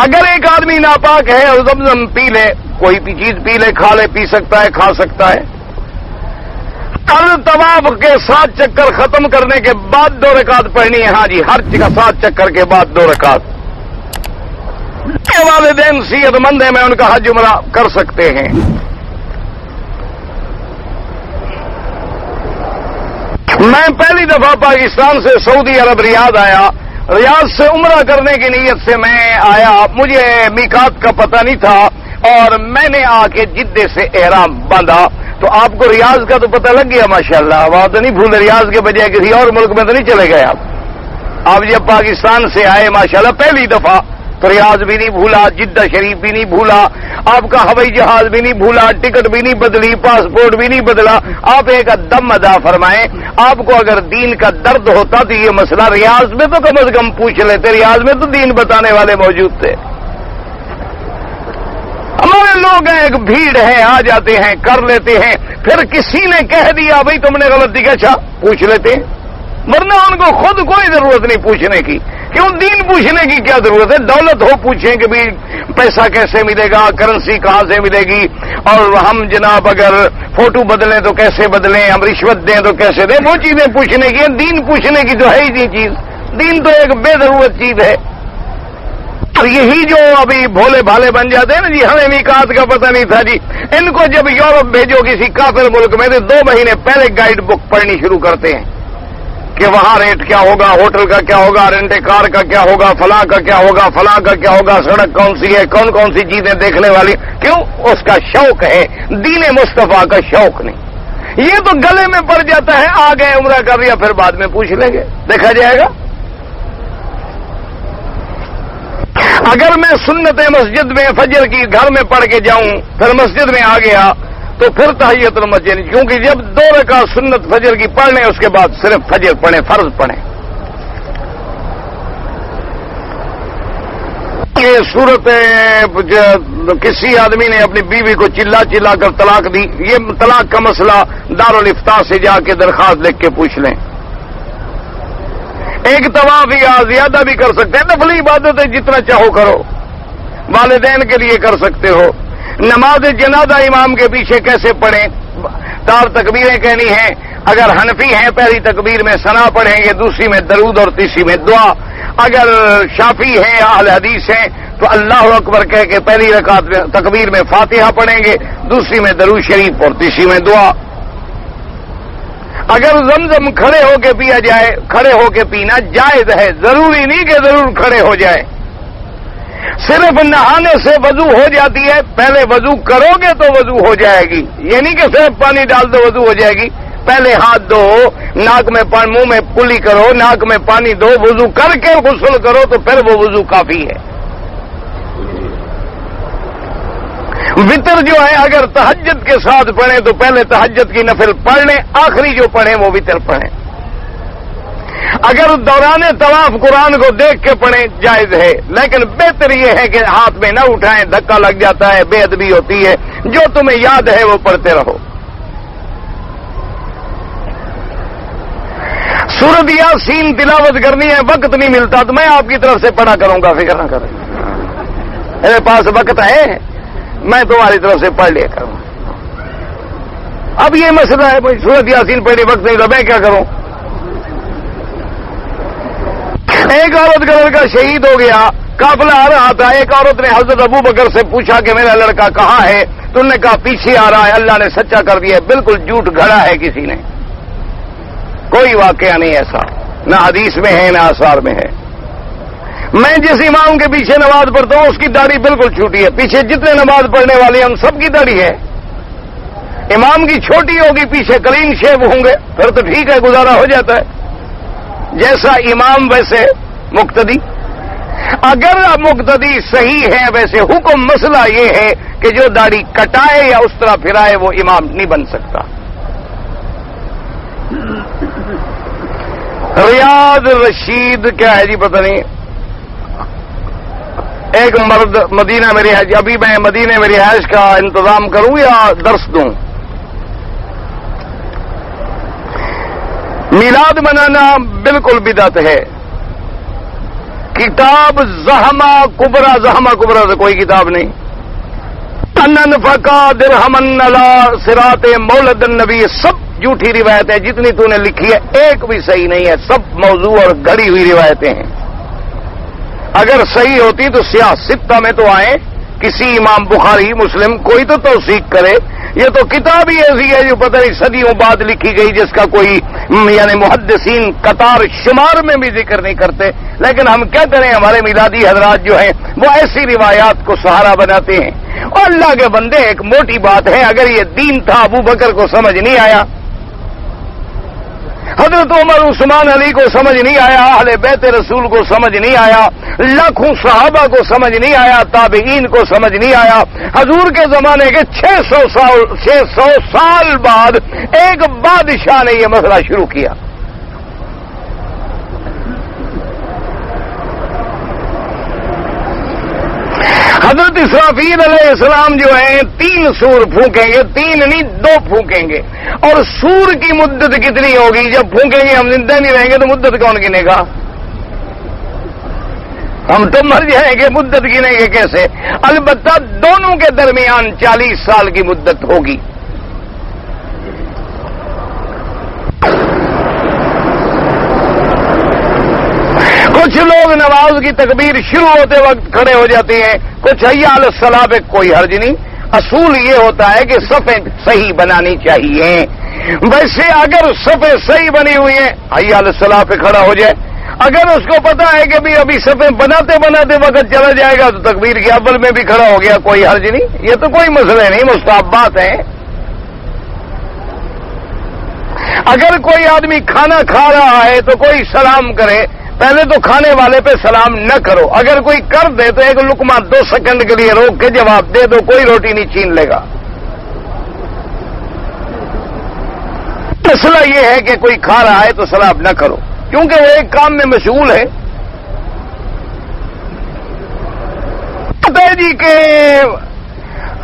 اگر ایک آدمی ناپاک ہے اور زمزم پی لے، کوئی بھی چیز پی لے، کھا لے، پی سکتا ہے، کھا سکتا ہے، ہر طواف کے 7 چکر ختم کرنے کے بعد 2 رکعت پڑھنی ہے۔ ہاں جی، ہر 7 چکر کے بعد 2 رکعت۔ والدین صحت مند ہیں، میں ان کا حج عمرہ کر سکتے ہیں۔ میں پہلی دفعہ پاکستان سے سعودی عرب ریاض آیا، ریاض سے عمرہ کرنے کی نیت سے میں آیا، مجھے میقات کا پتہ نہیں تھا، اور میں نے آ کے جدے سے احرام باندھا، تو آپ کو ریاض کا تو پتہ لگ گیا ماشاءاللہ، وہاں تو نہیں بھولے، ریاض کے بجائے کسی اور ملک میں تو نہیں چلے گئے آپ جب پاکستان سے آئے ماشاءاللہ پہلی دفعہ، تو ریاض بھی نہیں بھولا، جدہ شریف بھی نہیں بھولا، آپ کا ہوائی جہاز بھی نہیں بھولا، ٹکٹ بھی نہیں بدلی، پاسپورٹ بھی نہیں بدلا۔ آپ ایک دم ادا فرمائیں، آپ کو اگر دین کا درد ہوتا تو یہ مسئلہ ریاض میں تو کم از کم پوچھ لیتے، ریاض میں تو دین بتانے والے موجود تھے۔ ہمارے لوگ ہیں، ایک بھیڑ ہے، آ جاتے ہیں، کر لیتے ہیں، پھر کسی نے کہہ دیا بھائی تم نے غلطی کیا، اچھا پوچھ لیتے ہیں، ورنہ ان کو خود کوئی ضرورت نہیں پوچھنے کی۔ کیوں دین پوچھنے کی کیا ضرورت ہے؟ دولت ہو پوچھیں کہ بھی پیسہ کیسے ملے گا، کرنسی کہاں سے ملے گی، اور ہم جناب اگر فوٹو بدلیں تو کیسے بدلیں، ہم رشوت دیں تو کیسے دیں، وہ چیزیں پوچھنے کی، دین پوچھنے کی تو ہے ہی نہیں چیز۔ دین تو ایک بے ضرورت چیز ہے۔ اور یہی جو ابھی بھولے بھالے بن جاتے ہیں نا جی، ہمیں میقات کا پتہ نہیں تھا جی، ان کو جب یورپ بھیجو کسی کافر ملک میں تو 2 مہینے پہلے گائیڈ بک پڑھنی شروع کرتے ہیں کہ وہاں ریٹ کیا ہوگا، ہوٹل کا کیا ہوگا، رینٹ کار کا کیا ہوگا، فلاں کا کیا ہوگا، فلاں کا کیا ہوگا، سڑک کون سی ہے، کون کون سی چیزیں دیکھنے والی۔ کیوں؟ اس کا شوق ہے، دین مصطفیٰ کا شوق نہیں۔ یہ تو گلے میں پڑ جاتا ہے، آ گئے عمرہ کر لیا، پھر بعد میں پوچھ لیں گے، دیکھا جائے گا۔ اگر میں سنت مسجد میں فجر کی گھر میں پڑھ کے جاؤں، پھر مسجد میں آ گیا تو پھر تحیت المسجد، کیونکہ جب 2 رکعت سنت فجر کی پڑھنے اس کے بعد صرف فجر پڑھیں، فرض پڑھیں۔ یہ صورت کسی آدمی نے اپنی بیوی کو چلا چلا کر طلاق دی، یہ طلاق کا مسئلہ دارالفتاء سے جا کے درخواست لکھ کے پوچھ لیں۔ ایک طواف یا زیادہ بھی کر سکتے ہیں، نفلی عبادت ہے، جتنا چاہو کرو، والدین کے لیے کر سکتے ہو۔ نماز جنازہ امام کے پیچھے کیسے پڑھیں؟ 4 تکبیریں کہنی ہیں، اگر حنفی ہیں پہلی تکبیر میں ثنا پڑھیں گے، دوسری میں درود اور تیسری میں دعا۔ اگر شافعی ہیں یا اہل حدیث ہیں تو اللہ اکبر کہہ کے پہلی رکعت میں تکبیر میں فاتحہ پڑھیں گے، دوسری میں درود شریف اور تیسری میں دعا۔ اگر زمزم کھڑے ہو کے پیا جائے، کھڑے ہو کے پینا جائز ہے، ضروری نہیں کہ ضرور کھڑے ہو جائے۔ صرف نہانے سے وضو ہو جاتی ہے، پہلے وضو کرو گے تو وضو ہو جائے گی، یہ نہیں کہ صرف پانی ڈال دو وضو ہو جائے گی۔ پہلے ہاتھ دو، ناک میں منہ میں کلی کرو، ناک میں پانی دو، وضو کر کے غسل کرو تو پھر وہ وضو کافی ہے۔ وطر جو ہے اگر تہجد کے ساتھ پڑھیں تو پہلے تہجد کی نفل پڑھ لیں، آخری جو پڑھیں وہ وطر پڑھیں۔ اگر دوران طواف قرآن کو دیکھ کے پڑھیں جائز ہے، لیکن بہتر یہ ہے کہ ہاتھ میں نہ اٹھائیں، دھکا لگ جاتا ہے، بے ادبی ہوتی ہے۔ جو تمہیں یاد ہے وہ پڑھتے رہو۔ سورۃ یاسین تلاوت کرنی ہے، وقت نہیں ملتا تو میں آپ کی طرف سے پڑھا کروں گا، فکر نہ کریں، میرے پاس وقت ہے، میں تمہاری طرف سے پڑھ لیا کروں. اب یہ مسئلہ ہے بھائی سورۃ یاسین پڑھنے وقت نہیں تو میں کیا کروں؟ ایک عورت کا لڑکا شہید ہو گیا، قافلہ آ رہا تھا، ایک عورت نے حضرت ابو بکر سے پوچھا کہ میرا لڑکا کہاں ہے؟ تو انہوں نے کہا پیچھے آ رہا ہے، اللہ نے سچا کر دیا. بالکل جھوٹ گھڑا ہے کسی نے، کوئی واقعہ نہیں ایسا، نہ حدیث میں ہے نہ آثار میں ہے. میں جس امام کے پیچھے نماز پڑھتا ہوں اس کی داڑھی بالکل چھوٹی ہے، پیچھے جتنے نماز پڑھنے والے ہیں ان سب کی داڑھی ہے. امام کی چھوٹی ہوگی، پیچھے کلین شیو ہوں گے، پھر تو ٹھیک ہے، گزارا ہو جاتا ہے. جیسا امام ویسے مقتدی. اگر مقتدی صحیح ہے ویسے حکم، مسئلہ یہ ہے کہ جو داڑھی کٹائے یا اس طرح پھرائے وہ امام نہیں بن سکتا. ریاض رشید کیا ہے جی پتہ نہیں، ایک مرد مدینہ میں رہائش، ابھی میں مدینہ میں رہائش کا انتظام کروں یا درس دوں؟ میلاد منانا بالکل بدعت ہے. کتاب زحمہ کبرا سے کوئی کتاب نہیں. انفقا درہمن علی صراط مولد النبی، سب جھوٹی روایت ہے، جتنی تو نے لکھی ہے ایک بھی صحیح نہیں ہے، سب موضوع اور گھڑی ہوئی روایتیں ہیں. اگر صحیح ہوتی تو سیاہ ستہ میں تو آئے، کسی امام بخاری مسلم کوئی تو توثیق کرے. یہ تو کتاب ہی ایسی ہے جو پتہ نہیں صدیوں بعد لکھی گئی، جس کا کوئی یعنی محدثین قطار شمار میں بھی ذکر نہیں کرتے. لیکن ہم کیا کریں، ہمارے میلادی حضرات جو ہیں وہ ایسی روایات کو سہارا بناتے ہیں. اور اللہ کے بندے، ایک موٹی بات ہے، اگر یہ دین تھا ابو بکر کو سمجھ نہیں آیا، حضرت عمر عثمان علی کو سمجھ نہیں آیا، اہل بیت رسول کو سمجھ نہیں آیا، لاکھوں صحابہ کو سمجھ نہیں آیا، تابعین کو سمجھ نہیں آیا، حضور کے زمانے کے 600 سال بعد ایک بادشاہ نے یہ مسئلہ شروع کیا. حضرت اسرافیل علیہ السلام جو ہیں 3 سور پھونکیں گے، 3 نہیں 2 پھونکیں گے. اور سور کی مدت کتنی ہوگی؟ جب پھونکیں گے ہم زندہ نہیں رہیں گے تو مدت کون گنے گا؟ ہم تو مر جائیں گے، مدت گنیں گے کیسے؟ البتہ دونوں کے درمیان 40 سال کی مدت ہوگی. کچھ لوگ نماز کی تکبیر شروع ہوتے وقت کھڑے ہو جاتے ہیں، کچھ حی علی الصلاۃ پہ کوئی حرج نہیں. اصول یہ ہوتا ہے کہ صفیں صحیح بنانی چاہیے. ویسے اگر صفیں صحیح بنی ہوئی ہیں حی علی الصلاۃ پہ کھڑا ہو جائے، اگر اس کو پتا ہے کہ بھی ابھی صفیں بناتے بناتے وقت چلا جائے گا تو تکبیر کے اول میں بھی کھڑا ہو گیا، کوئی حرج نہیں. یہ تو کوئی مسئلہ نہیں، مستحبات ہیں. اگر کوئی آدمی کھانا کھا رہا ہے تو کوئی سلام کرے، پہلے تو کھانے والے پہ سلام نہ کرو. اگر کوئی کر دے تو ایک لقمہ 2 سیکنڈ کے لیے روک کے جواب دے دو، کوئی روٹی نہیں چھین لے گا. مسئلہ یہ ہے کہ کوئی کھا رہا ہے تو سلام نہ کرو، کیونکہ وہ ایک کام میں مشغول ہے. جی کہ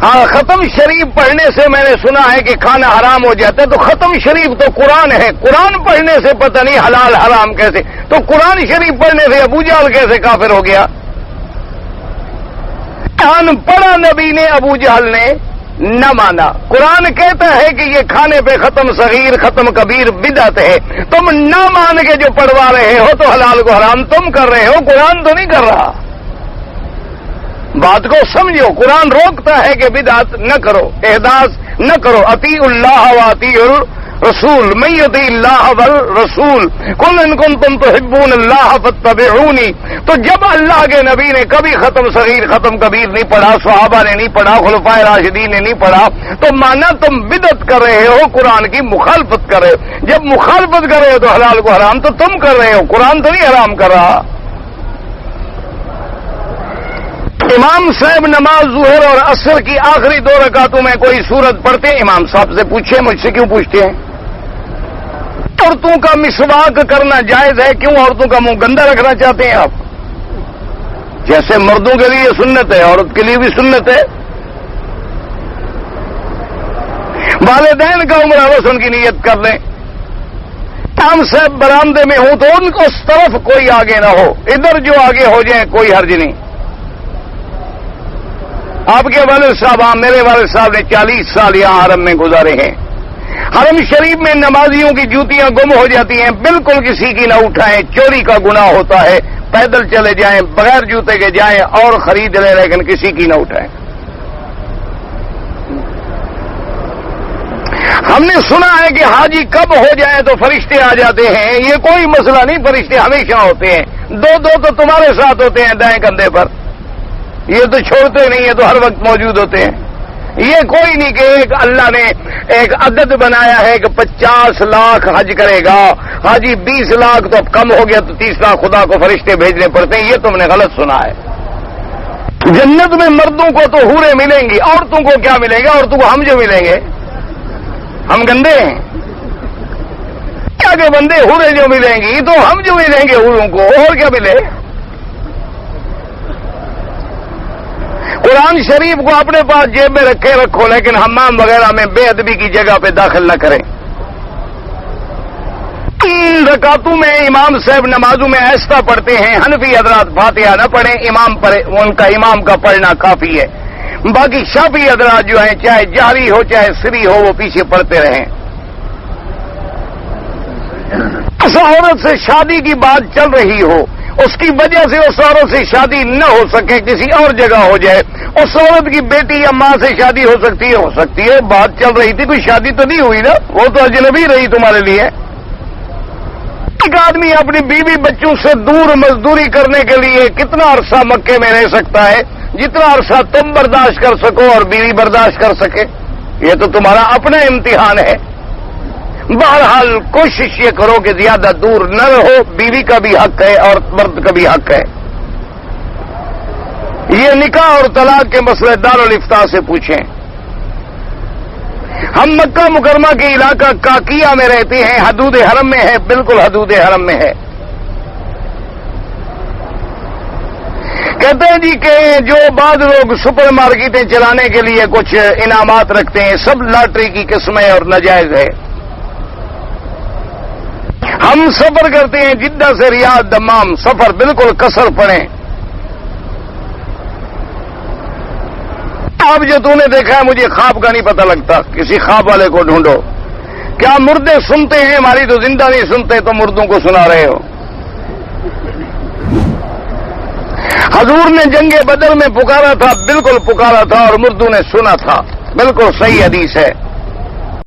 ہاں ختم شریف پڑھنے سے میں نے سنا ہے کہ کھانا حرام ہو جاتا ہے. تو ختم شریف تو قرآن ہے، قرآن پڑھنے سے پتہ نہیں حلال حرام کیسے. تو قرآن شریف پڑھنے سے ابو جہل کیسے کافر ہو گیا؟ قرآن پڑھا نبی نے، ابو جہل نے نہ مانا. قرآن کہتا ہے کہ یہ کھانے پہ ختم صغیر ختم کبیر بدعت ہے. تم نہ مان کے جو پڑھوا رہے ہو تو حلال کو حرام تم کر رہے ہو، قرآن تو نہیں کر رہا. بات کو سمجھو، قرآن روکتا ہے کہ بدعت نہ کرو، احداث نہ کرو. اطیعوا اللہ و اطیعوا الرسول، من یطیع اللہ والرسول قل ان کنتم تحبون اللہ فاتبعونی. تو جب اللہ کے نبی نے کبھی ختم صغیر ختم کبیر نہیں پڑھا، صحابہ نے نہیں پڑھا، خلفائے راشدین نے نہیں پڑھا، تو مانا تم بدعت کر رہے ہو، قرآن کی مخالفت کر رہے ہو. جب مخالفت کر رہے ہو تو حلال کو حرام تو تم کر رہے ہو، قرآن تو نہیں حرام کر رہا. امام صاحب نماز ظہر اور عصر کی آخری 2 رکعتوں میں کوئی سورت پڑھتے ہیں؟ امام صاحب سے پوچھیں، مجھ سے کیوں پوچھتے ہیں؟ عورتوں کا مسواک کرنا جائز ہے، کیوں عورتوں کا منہ گندا رکھنا چاہتے ہیں آپ؟ جیسے مردوں کے لیے سنت ہے، عورت کے لیے بھی سنت ہے. والدین کا عمرہ حسن کی نیت کر لیں. ہم صاحب برآمدے میں ہوں تو ان کو اس طرف کوئی آگے نہ ہو، ادھر جو آگے ہو جائیں کوئی حرج نہیں۔ آپ کے والد صاحب، میرے والد صاحب نے 40 سال یہاں حرم میں گزارے ہیں۔ حرم شریف میں نمازیوں کی جوتیاں گم ہو جاتی ہیں، بالکل کسی کی نہ اٹھائیں، چوری کا گناہ ہوتا ہے، پیدل چلے جائیں، بغیر جوتے کے جائیں اور خرید لیں، لیکن کسی کی نہ اٹھائیں۔ ہم نے سنا ہے کہ حاجی کب ہو جائے تو فرشتے آ جاتے ہیں، یہ کوئی مسئلہ نہیں، فرشتے ہمیشہ ہوتے ہیں، دو تو تمہارے ساتھ ہوتے ہیں دائیں کندھے پر، یہ تو چھوڑتے نہیں، یہ تو ہر وقت موجود ہوتے ہیں۔ یہ کوئی نہیں کہ ایک اللہ نے ایک عدد بنایا ہے کہ 50 لاکھ حج کرے گا، حاجی 20 لاکھ تو اب کم ہو گیا تو 30 لاکھ خدا کو فرشتے بھیجنے پڑتے ہیں، یہ تم نے غلط سنا ہے۔ جنت میں مردوں کو تو حوریں ملیں گی، عورتوں کو کیا ملے گا؟ عورتوں کو ہم جو ملیں گے، ہم گندے ہیں کیا کہ بندے حوریں جو ملیں گی تو ہم جو ملیں گے حوروں کو، اور کیا ملے؟ قرآن شریف کو اپنے پاس جیب میں رکھو، لیکن حمام وغیرہ میں بے ادبی کی جگہ پہ داخل نہ کریں۔ رکعتوں میں امام صاحب نمازوں میں ایسا پڑھتے ہیں، حنفی حضرات فاتحہ نہ پڑھیں، امام پر ان کا امام کا پڑھنا کافی ہے، باقی شافعی حضرات جو ہیں چاہے جہری ہو چاہے سری ہو وہ پیچھے پڑھتے رہیں۔ اس عورت سے شادی کی بات چل رہی ہو، اس کی وجہ سے اس عورت سے شادی نہ ہو سکے، کسی اور جگہ ہو جائے، اس عورت کی بیٹی یا ماں سے شادی ہو سکتی ہے، بات چل رہی تھی، کوئی شادی تو نہیں ہوئی نا، وہ تو اجنبی رہی تمہارے لیے۔ ایک آدمی اپنی بیوی بچوں سے دور مزدوری کرنے کے لیے کتنا عرصہ مکے میں رہ سکتا ہے؟ جتنا عرصہ تم برداشت کر سکو اور بیوی برداشت کر سکے، یہ تو تمہارا اپنا امتحان ہے۔ بہرحال کوشش یہ کرو کہ زیادہ دور نہ رہو، بیوی کا بھی حق ہے اور مرد کا بھی حق ہے۔ یہ نکاح اور طلاق کے مسئلے دارالفتاء سے پوچھیں۔ ہم مکہ مکرمہ کے علاقہ کاکیہ میں رہتے ہیں، حدود حرم میں ہے، بالکل حدود حرم میں ہے۔ کہتے ہیں جی کہ جو بعض لوگ سپر مارکیٹیں چلانے کے لیے کچھ انعامات رکھتے ہیں، سب لاٹری کی قسمیں اور ناجائز ہے۔ ہم سفر کرتے ہیں جدہ سے ریاض دمام، سفر بالکل قصر پڑیں۔ اب جو تو نے دیکھا ہے، مجھے خواب کا نہیں پتہ لگتا، کسی خواب والے کو ڈھونڈو۔ کیا مردے سنتے ہیں؟ ہماری تو زندہ نہیں سنتے، تو مردوں کو سنا رہے ہو۔ حضور نے جنگ بدر میں پکارا تھا، بالکل پکارا تھا، اور مردوں نے سنا تھا، بالکل صحیح حدیث ہے۔